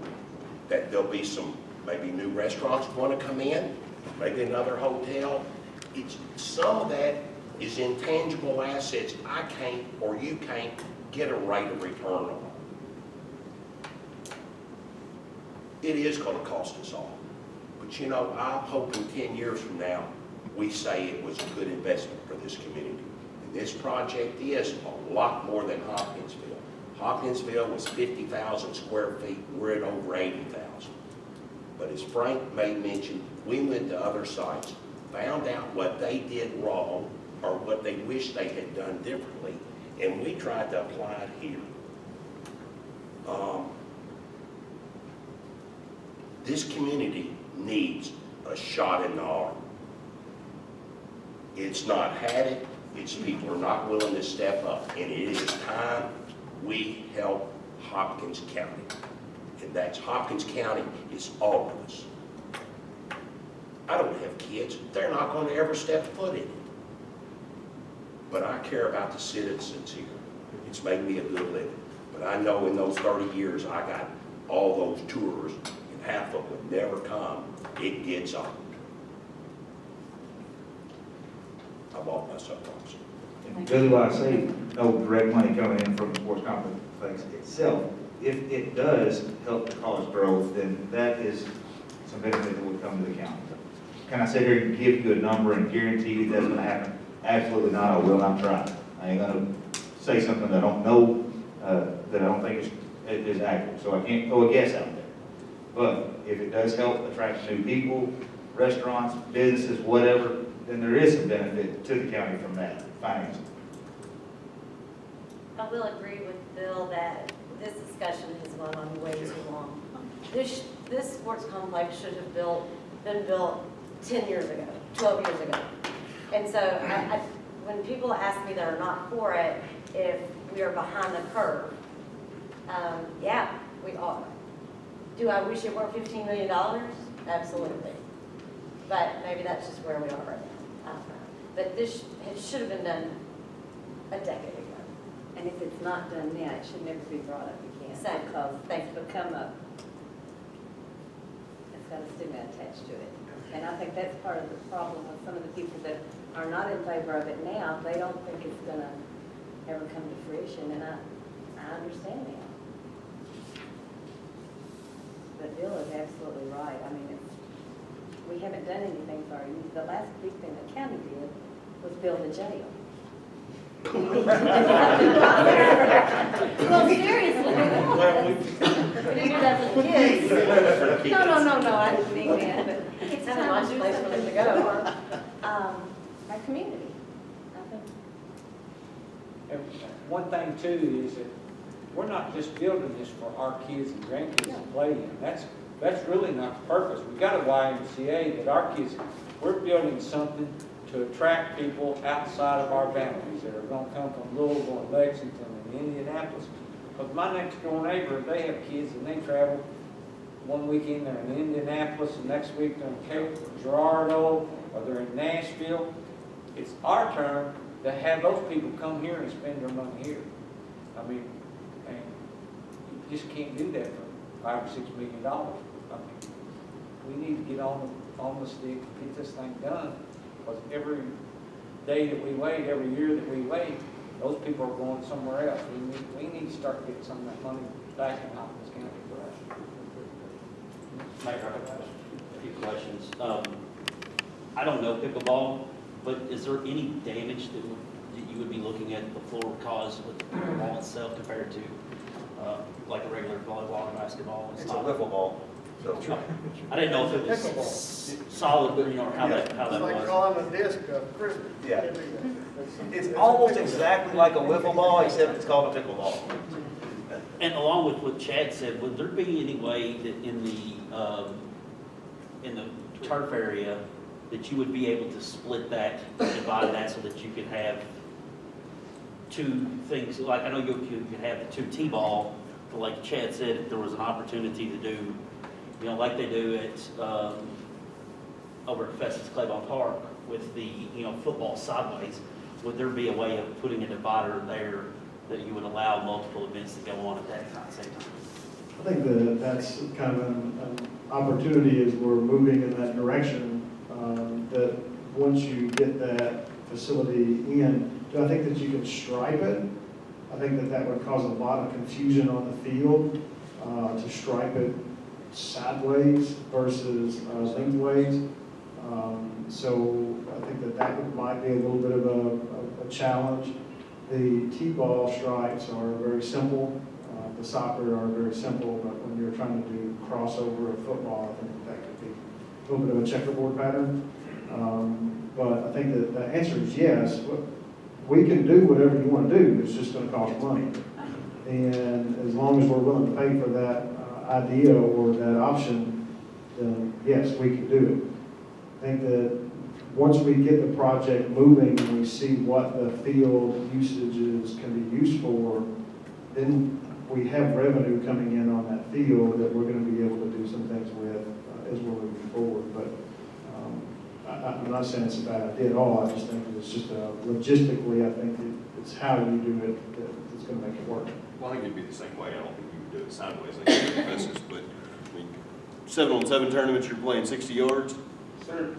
that there'll be some maybe new restaurants want to come in, maybe another hotel. Some of that is intangible assets I can't or you can't get a rate of return on. It is going to cost us all. But you know, I'm hoping 10 years from now, we say it was a good investment for this community. And this project is a lot more than Hopkinsville. Hopkinsville was 50,000 square feet. We're at over 80,000. But as Frank may mention, we went to other sites, found out what they did wrong or what they wish they had done differently, and we tried to apply it here. This community needs a shot in the arm. It's not had it. It's people are not willing to step up, and it is time we help Hopkins County. And that's Hopkins County is all of us. I don't have kids. They're not going to ever step foot in it. But I care about the citizens here. It's made me a good living. But I know in those 30 years I got all those tours, and half of them never come. It gets old. I bought my soapbox. And Billy, what I say, no direct money coming in from the sports complex itself. If it does help the college growth, then that is some benefit that would come to the county. Can I sit here and give you a number and guarantee you that's going to happen? Absolutely not. I will not try. I ain't going to say something that I don't know, that I don't think is accurate. So I can't throw a guess out there. But if it does help attract new people, restaurants, businesses, whatever, then there is some benefit to the county from that financially. I will agree with Bill that this discussion has gone on way too long. This sports complex should have been built 10 years ago, 12 years ago. And so when people ask me that are not for it, if we are behind the curve, yeah, we are. Do I wish it were $15 million? Absolutely. But maybe that's just where we are right now. I don't know. But this should have been done a decade ago. And if it's not done now, it should never be brought up again. Same. Because things become it's got a stigma attached to it. And I think that's part of the problem with some of the people that are not in favor of it now. They don't think it's gonna ever come to fruition, and I understand that. But Bill is absolutely right. I mean, we haven't done anything for our youth. The last big thing the county did was build a jail. Well, seriously. We didn't do that for the kids. No, I didn't mean that, but it's Have a time nice to do place for something them to go. for, our community. I think And one thing too is that we're not just building this for our kids and grandkids to play in. That's really not the purpose. We've got a YMCA that our kids, we're building something to attract people outside of our boundaries that are going to come from Louisville and Lexington and Indianapolis. Because my next door neighbor, they have kids and they travel one weekend they're in Indianapolis, and next week they're in Cape Girardeau, or they're in Nashville. It's our turn to have those people come here and spend their money here. I mean, and you just can't do that for $5 or $6 million. I mean, we need to get on the stick and get this thing done, because every day that we wait, every year that we wait, those people are going somewhere else. We need to start getting some of that money back in Hopkins County for us. Mayor, I have a few questions. I don't know pickleball, but is there any damage that you would be looking at the floor would cause with the pickleball itself compared to like a regular volleyball or basketball? It's a wiffle ball. So I didn't know if it was solid, or how that It's like was. calling a disc a frisbee. Yeah. It's almost exactly like a wiffle ball, except it's called a pickleball. And along with what Chad said, would there be any way that in the turf area that you would be able to split that, divide that, so that you could have two things? Like I know you could have the two t-ball, but like Chad said, if there was an opportunity to do, like they do at over at Festus Claiborne Park with the football sideways, would there be a way of putting a divider there that you would allow multiple events to go on at that same time? I think that that's kind of an opportunity as we're moving in that direction, that once you get that facility in, do I think that you can stripe it? I think that that would cause a lot of confusion on the field, to stripe it sideways versus lengthways. So I think that that might be a little bit of a challenge. The T-ball stripes are very simple. The soccer are very simple, but when you're trying to do crossover of football, I think that could be a little bit of a checkerboard pattern. But I think that the answer is yes. We can do whatever you want to do. It's just going to cost money. And as long as we're willing to pay for that idea or that option, then yes, we can do it. I think that once we get the project moving and we see what the field usages can be used for, then we have revenue coming in on that field that we're going to be able to do some things with as we're moving forward. But I'm not saying it's a bad idea at all. I just think it's just logistically, I think it's how you do it that's going to make it work. Well, I think it'd be the same way. I don't think you would do it sideways like you do in Festus, but I mean, 7-on-7 tournaments, you're playing 60 yards. Sir.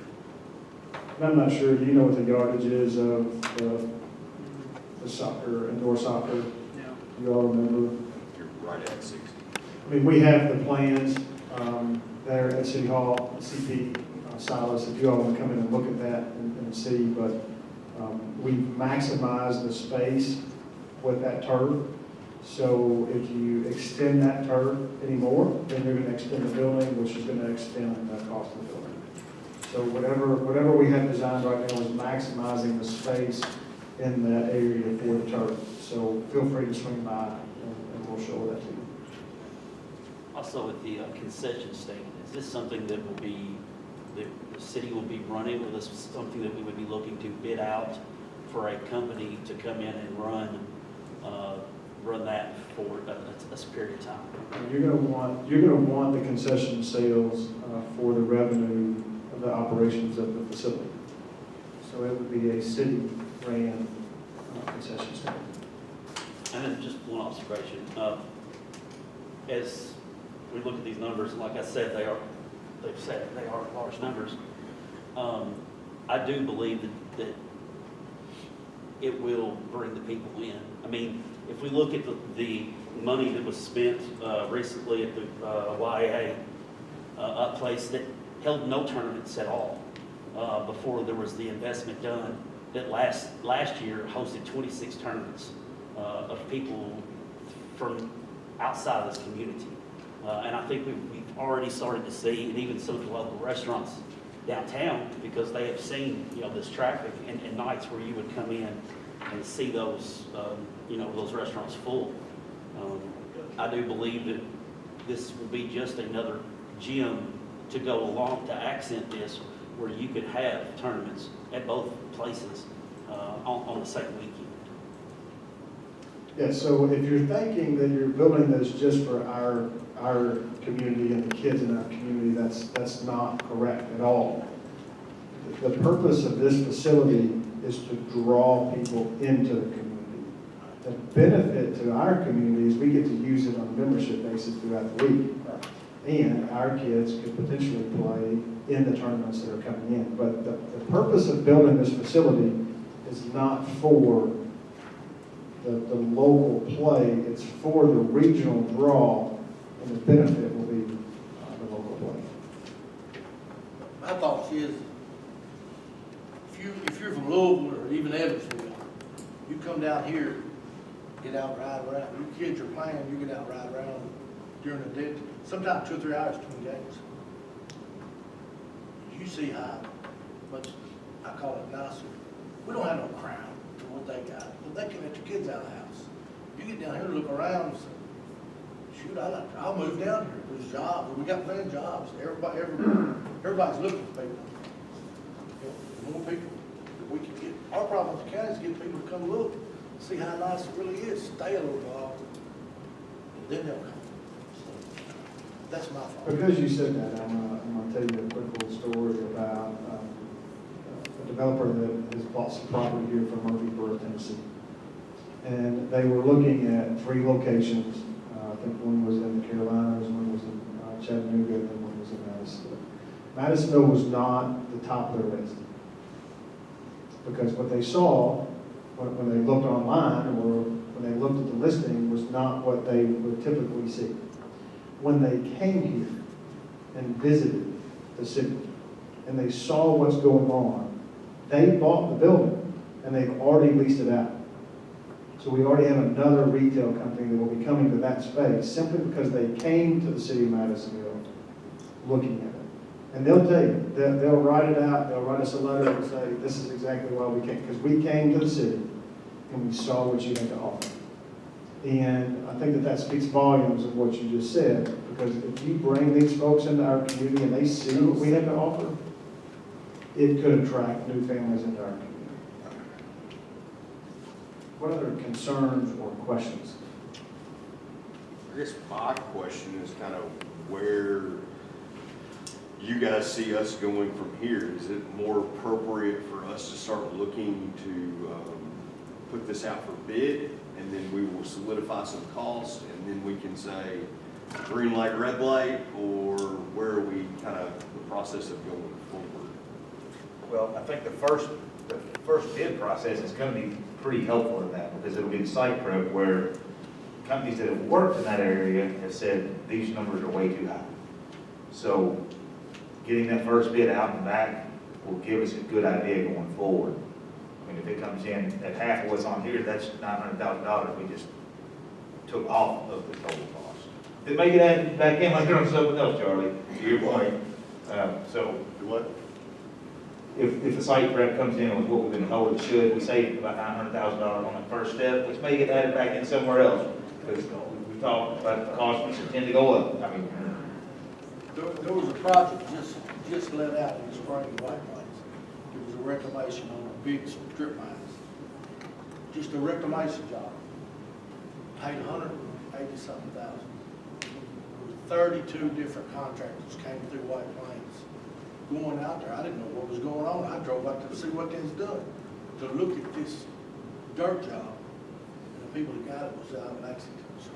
I'm not sure, do you know what the yardage is of the soccer, indoor soccer? Yeah. You all remember? You're right at 60. I mean, we have the plans there at City Hall, CP, Silas, if you all want to come in and look at that and see, but we maximize the space with that turf. So if you extend that turf anymore, then you're going to extend the building, which is going to extend the cost of the building. So whatever we have designed right now is maximizing the space in that area for the turf. So feel free to swing by and we'll show that to you. Also with the concession stand, is this something that will be, the city will be running? Will this something that we would be looking to bid out for a company to come in and run that for a period of time? You're going to want the concession sales for the revenue of the operations of the facility. So it would be a city-ran concession stand. And then just one observation. As we look at these numbers, and like I said, they are large numbers. I do believe that it will bring the people in. I mean, if we look at the money that was spent recently at the YA, a place that held no tournaments at all before there was the investment done, that last year hosted 26 tournaments of people from outside of this community. And I think we've already started to see, and even some of the local restaurants downtown, because they have seen, this traffic and nights where you would come in and see those, those restaurants full. I do believe that this will be just another gym to go along to accent this, where you could have tournaments at both places on the same weekend. Yeah, so if you're thinking that you're building this just for our community and the kids in our community, that's not correct at all. The purpose of this facility is to draw people into the community. The benefit to our community is we get to use it on a membership basis throughout the week. And our kids could potentially play in the tournaments that are coming in. But the purpose of building this facility is not for the local play, it's for the regional draw, and the benefit will be the local play. My thought is, if you're from Louisville or even Evansville, you come down here, get out, ride around. Your kids are playing, you get out, ride around during the day. Sometimes 2 or 3 hours between games. You see how much, I call it nicer. We don't have no crowd to what they got, but they can let your kids out of the house. You get down here and look around and say, shoot, I'll move down here. There's jobs. We got plenty of jobs. Everybody's looking for people. The more people that we can get. Our problem with the county is get people to come look, see how nice it really is, stay a little while, and then they'll come. That's my fault. Because you said that, I'm going to tell you a quick little story about a developer that has bought some property here from Murfreesboro, Tennessee. And they were looking at 3 locations. I think one was in the Carolinas, one was in Chattanooga, and one was in Madisonville. Madisonville was not the top of their list. Because what they saw when they looked online or when they looked at the listing was not what they would typically see. When they came here and visited the city and they saw what's going on, they bought the building and they've already leased it out. So we already have another retail company that will be coming to that space simply because they came to the city of Madisonville looking at it. And they'll tell you, they'll write it out, they'll write us a letter and say, this is exactly why we came, because we came to the city and we saw what you had to offer. And I think that speaks volumes of what you just said, because if you bring these folks into our community and they see what we have to offer, it could attract new families into our community. What other concerns or questions? I guess my question is kind of where you guys see us going from here. Is it more appropriate for us to start looking to put this out for bid, and then we will solidify some costs, and then we can say green light, red light, or where are we kind of the process of going forward? Well, I think the first bid process is going to be pretty helpful in that, because it'll be the site prep where companies that have worked in that area have said these numbers are way too high. So getting that first bid out and back will give us a good idea going forward. I mean, if it comes in at half of what's on here, that's $900,000 we just took off of the total cost. Did make it back in like on something else, Charlie, to your point. So What? if the site prep comes in with what we've been told it should, we save about $900,000 on the first step, which may get added back in somewhere else. Because we talked about the cost, which tend to go up. I mean, There was a project just let out in the spring in White Plains. It was a reclamation on a big strip mines. Just a reclamation job. Paid $180-something thousand. There were 32 different contractors came through White Plains. Going out there, I didn't know what was going on. I drove out to see what they was doing, to look at this dirt job. And the people that got it was out of Lexington. So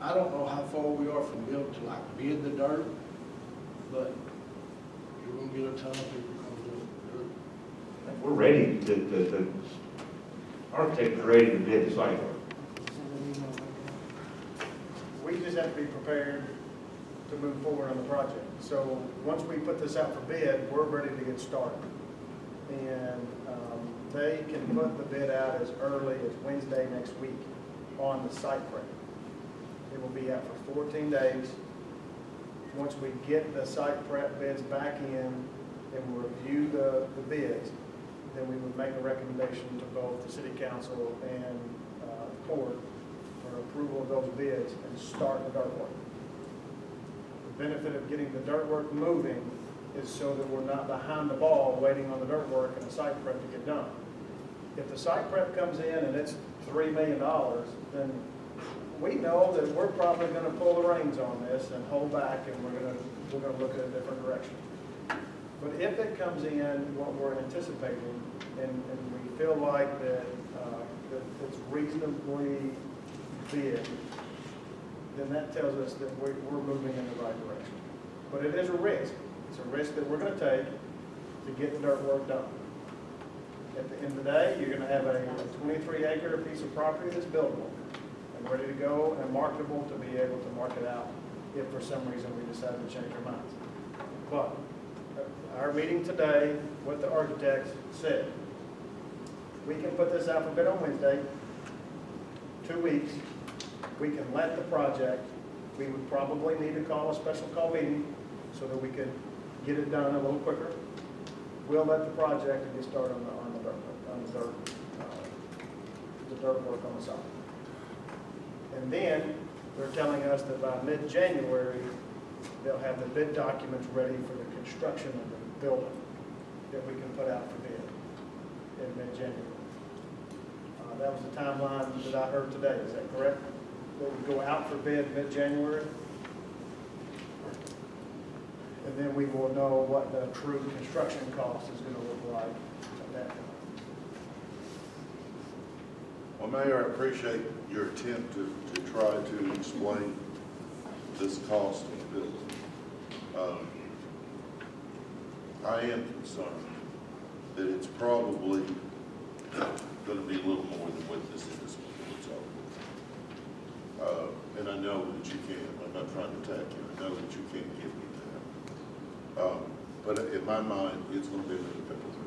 I don't know how far we are from being able to like bid the dirt, but You're gonna get a ton of people coming to it. We're ready, the architect is ready to bid the site work. We just have to be prepared to move forward on the project. So once we put this out for bid, we're ready to get started. And they can put the bid out as early as Wednesday next week on the site prep. It will be out for 14 days. Once we get the site prep bids back in and we'll review the bids, then we would make a recommendation to both the city council and court for approval of those bids and start the dirt work. The benefit of getting the dirt work moving is so that we're not behind the ball waiting on the dirt work and the site prep to get done. If the site prep comes in and it's $3 million, then we know that we're probably going to pull the reins on this and hold back, and we're going to look at a different direction. But if it comes in what we're anticipating, and we feel like that it's reasonably bid, then that tells us that we're moving in the right direction. But it is a risk. It's a risk that we're going to take to get the dirt work done. At the end of the day, you're going to have a 23-acre piece of property that's buildable and ready to go and marketable to be able to market out if for some reason we decide to change our minds. But our meeting today, what the architects said, we can put this out for bid on Wednesday, 2 weeks. We can let the project, we would probably need to call a special call meeting so that we could get it done a little quicker. We'll let the project and get started on the dirt work on the site. And then they're telling us that by mid-January, they'll have the bid documents ready for the construction of the building that we can put out for bid in mid-January. That was the timeline that I heard today. Is that correct? That would go out for bid mid-January? And then we will know what the true construction cost is going to look like at that time. Well, Mayor, I appreciate your attempt to try to explain this cost of the building. I am concerned that it's probably going to be a little more than what this is. And I know that you can. I'm not trying to attack you. I know that you can't give me that. But in my mind, it's going to be a little bit over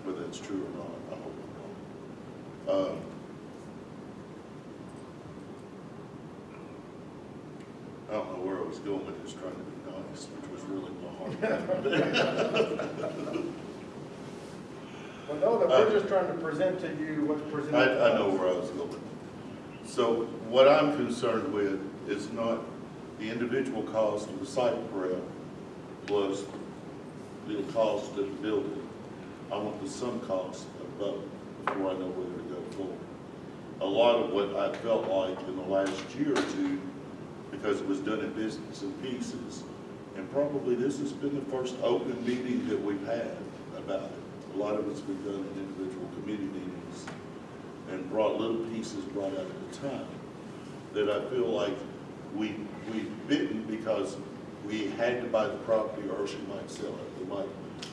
$1,000. Whether it's true or not, I hope I'm wrong. I don't know where I was going with this, trying to be nice, which was really my heart. Well, no, that we're just trying to present to you what's presented. I know where I was going. So what I'm concerned with is not the individual cost of the site prep plus the cost of the building. I want the sum cost of both before I know whether to go forward. A lot of what I felt like in the last year or two, because it was done in bits and pieces, and probably this has been the first open meeting that we've had about it. A lot of it's been done in individual committee meetings and brought little pieces brought out at a time, that I feel like we bitten because we had to buy the property or she might sell it.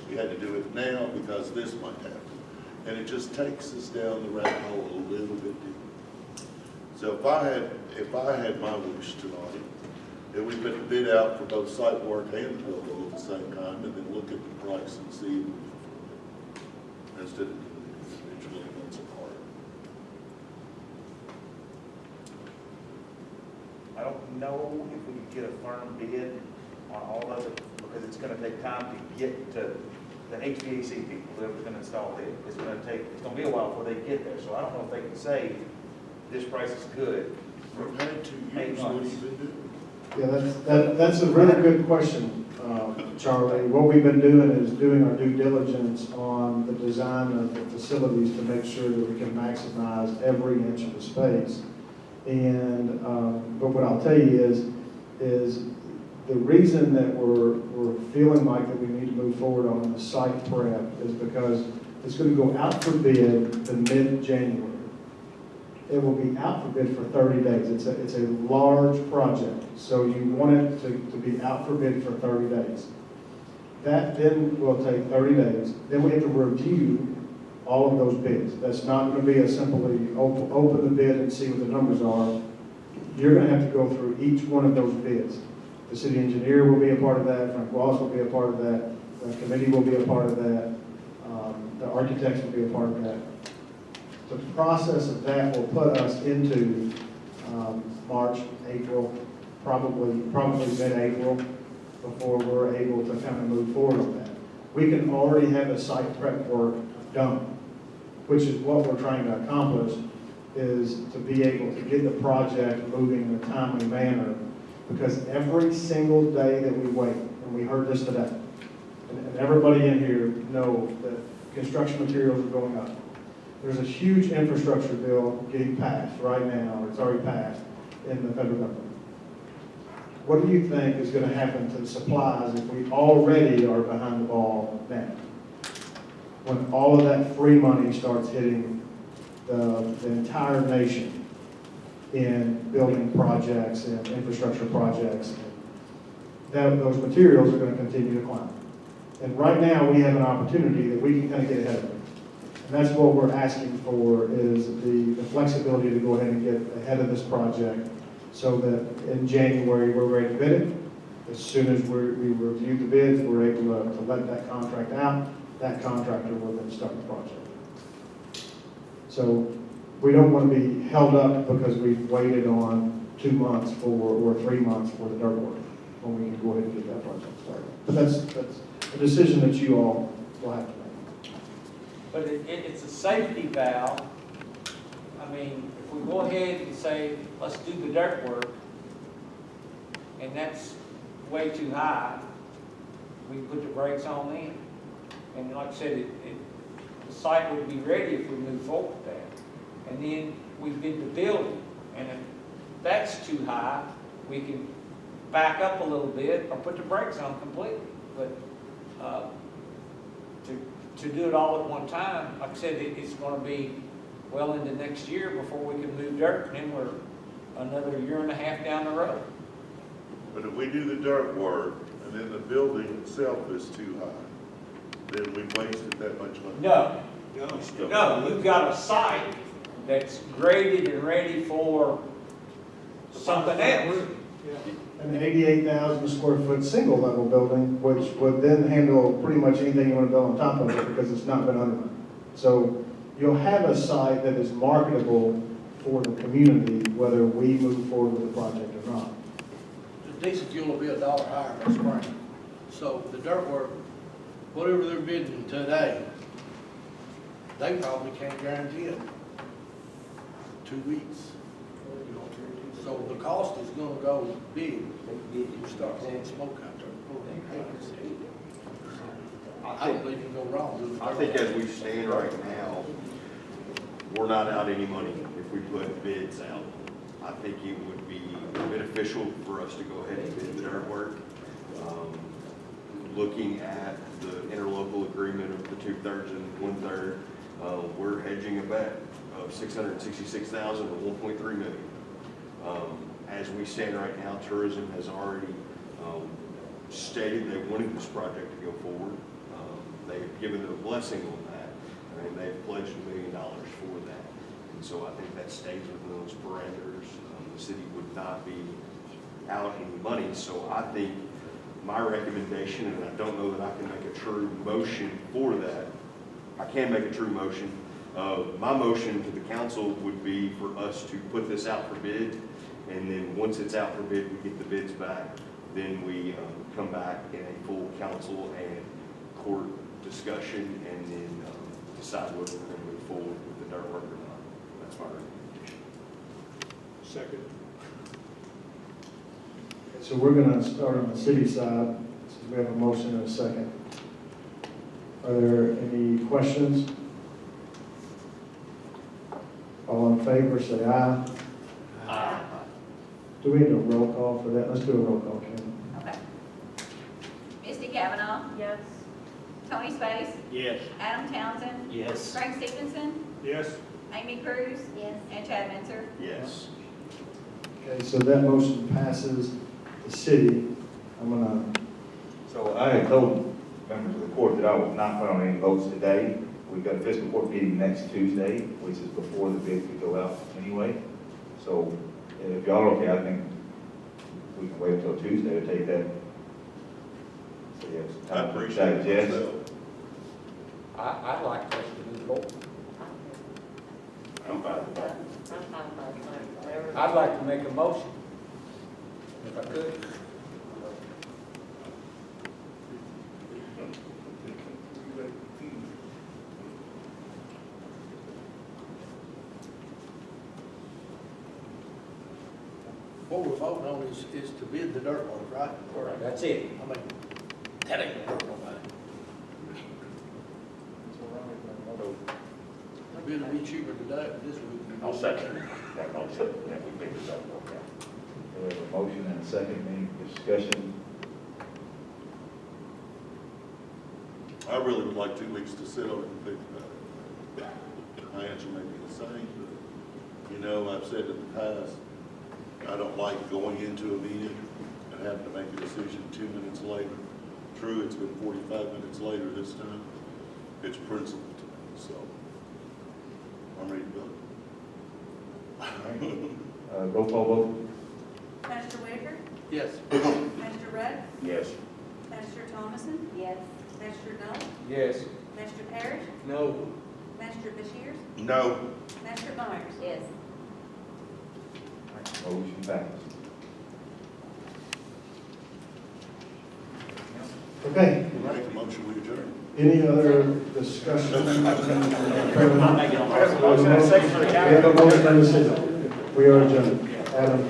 We had to do it now because this might happen. And it just takes us down the rabbit hole a little bit deeper. So if I had my wish tonight, that we put the bid out for both site work and the building at the same time, and then look at the price and see if we can afford it, instead of doing it individually months apart. I don't know if we could get a firm bid on all of it, because it's going to take time to get to the HVAC people, whoever's going to install it. It's going to be a while before they get there. So I don't know if they can say this price is good. We've had 2 years, what have you been doing? Yeah, that's a really good question, Charlie. What we've been doing is doing our due diligence on the design of the facilities to make sure that we can maximize every inch of the space. And but what I'll tell you is the reason that we're feeling like that we need to move forward on the site prep is because it's going to go out for bid in mid-January. It will be out for bid for 30 days. It's a large project, so you want it to be out for bid for 30 days. That then will take 30 days. Then we have to review all of those bids. That's not going to be a simply open the bid and see what the numbers are. You're going to have to go through each one of those bids. The city engineer will be a part of that. Frank Ross will be a part of that. The committee will be a part of that. The architects will be a part of that. The process of that will put us into March, April, probably mid-April, before we're able to kind of move forward on that. We can already have the site prep work done, which is what we're trying to accomplish, is to be able to get the project moving in a timely manner, because every single day that we wait, and we heard this today, and everybody in here knows that construction materials are going up. There's a huge infrastructure bill getting passed right now, or it's already passed in the federal government. What do you think is going to happen to the supplies if we already are behind the ball now? When all of that free money starts hitting the entire nation in building projects and infrastructure projects, those materials are going to continue to climb. And right now we have an opportunity that we can kind of get ahead of it. And that's what we're asking for, is the flexibility to go ahead and get ahead of this project, so that in January we're ready to bid it. As soon as we review the bids, we're able to let that contract out. That contractor will then start the project. So we don't want to be held up because we've waited on 2 months or 3 months for the dirt work, when we can go ahead and get that project started. But that's a decision that you all will have to make. But it's a safety valve. I mean, if we go ahead and say, let's do the dirt work, and that's way too high, we can put the brakes on then. And like I said, the site would be ready if we move forward with that. And then we bid the building, and if that's too high, we can back up a little bit or put the brakes on completely. But to do it all at one time, like I said, it's going to be well into next year before we can move dirt, and then we're another 1.5 years down the road. But if we do the dirt work and then the building itself is too high, then we wasted that much money. No, you've got a site that's graded and ready for something else. An 88,000 square foot single level building, which would then handle pretty much anything you want to build on top of it, because it's not been undermined. So you'll have a site that is marketable for the community, whether we move forward with the project or not. The diesel fuel will be $1 higher by spring. So the dirt work, whatever they're bidding today, they probably can't guarantee it. 2 weeks. So the cost is gonna go big. You start blowing smoke out there. I don't believe you can go wrong with it. I think as we stand right now, we're not out any money if we put bids out. I think it would be beneficial for us to go ahead and bid the dirt work. Looking at the interlocal agreement of the 2/3 and 1/3, we're hedging a bet of $666,000 to $1.3 million. As we stand right now, tourism has already stated they wanted this project to go forward. They've given their blessing on that, and they've pledged $1 million for that. And so I think that stays within those parameters. The city would not be out any money. So I think my recommendation, and I don't know that I can make a true motion for that. I can make a true motion. My motion to the council would be for us to put this out for bid, and then once it's out for bid, we get the bids back. Then we come back in a full council and court discussion, and then decide whether we're going to move forward with the dirt work or not. That's my recommendation. Second. So we're going to start on the city side, since we have a motion and a second. Are there any questions? All in favor, say aye. Aye. Do we need a roll call for that? Let's do a roll call, Ken. Okay. Misty Cavanaugh? Yes. Tony Space? Yes. Adam Townsend? Yes. Craig Stevenson? Yes. Amy Cruz, Yes. and Chad Menzer. Yes. Okay, so that motion passes the city. I'm gonna, So I had told members of the court that I will not put on any votes today. We've got a fiscal court meeting next Tuesday, which is before the bid could go out anyway. So if y'all are okay, I think we can wait until Tuesday to take that. So yes, I appreciate it Yes. myself. I'd like us to move forward. I'm fine with that. I'm fine with that, whatever. I'd like to make a motion, if I could. What we're voting on is to bid the dirt ones, right? Correct. That's it. I mean, that ain't gonna hurt nobody. The bid will be cheaper today, but this week. I'll second that motion. That we pick this up. Okay. We have a motion and a second. Any discussion? I really would like 2 weeks to sit on it and think about it. My answer may be the same, but, you know, I've said in the past, I don't like going into a meeting and having to make a decision 2 minutes later. True, it's been 45 minutes later this time. It's principle to me, so I'm ready to go. All right. Roll call vote. Pastor Whitaker, Yes. Pastor Rudd, Yes. Pastor Thomason, Yes. Pastor Null, Yes. Pastor Parrish, No. Pastor Bashir, No. Pastor Myers. Yes. Motion passes. okay, Make a motion, we adjourn. any other discussion? I'll make it on. We have a motion and a second. We are adjourned. Adam?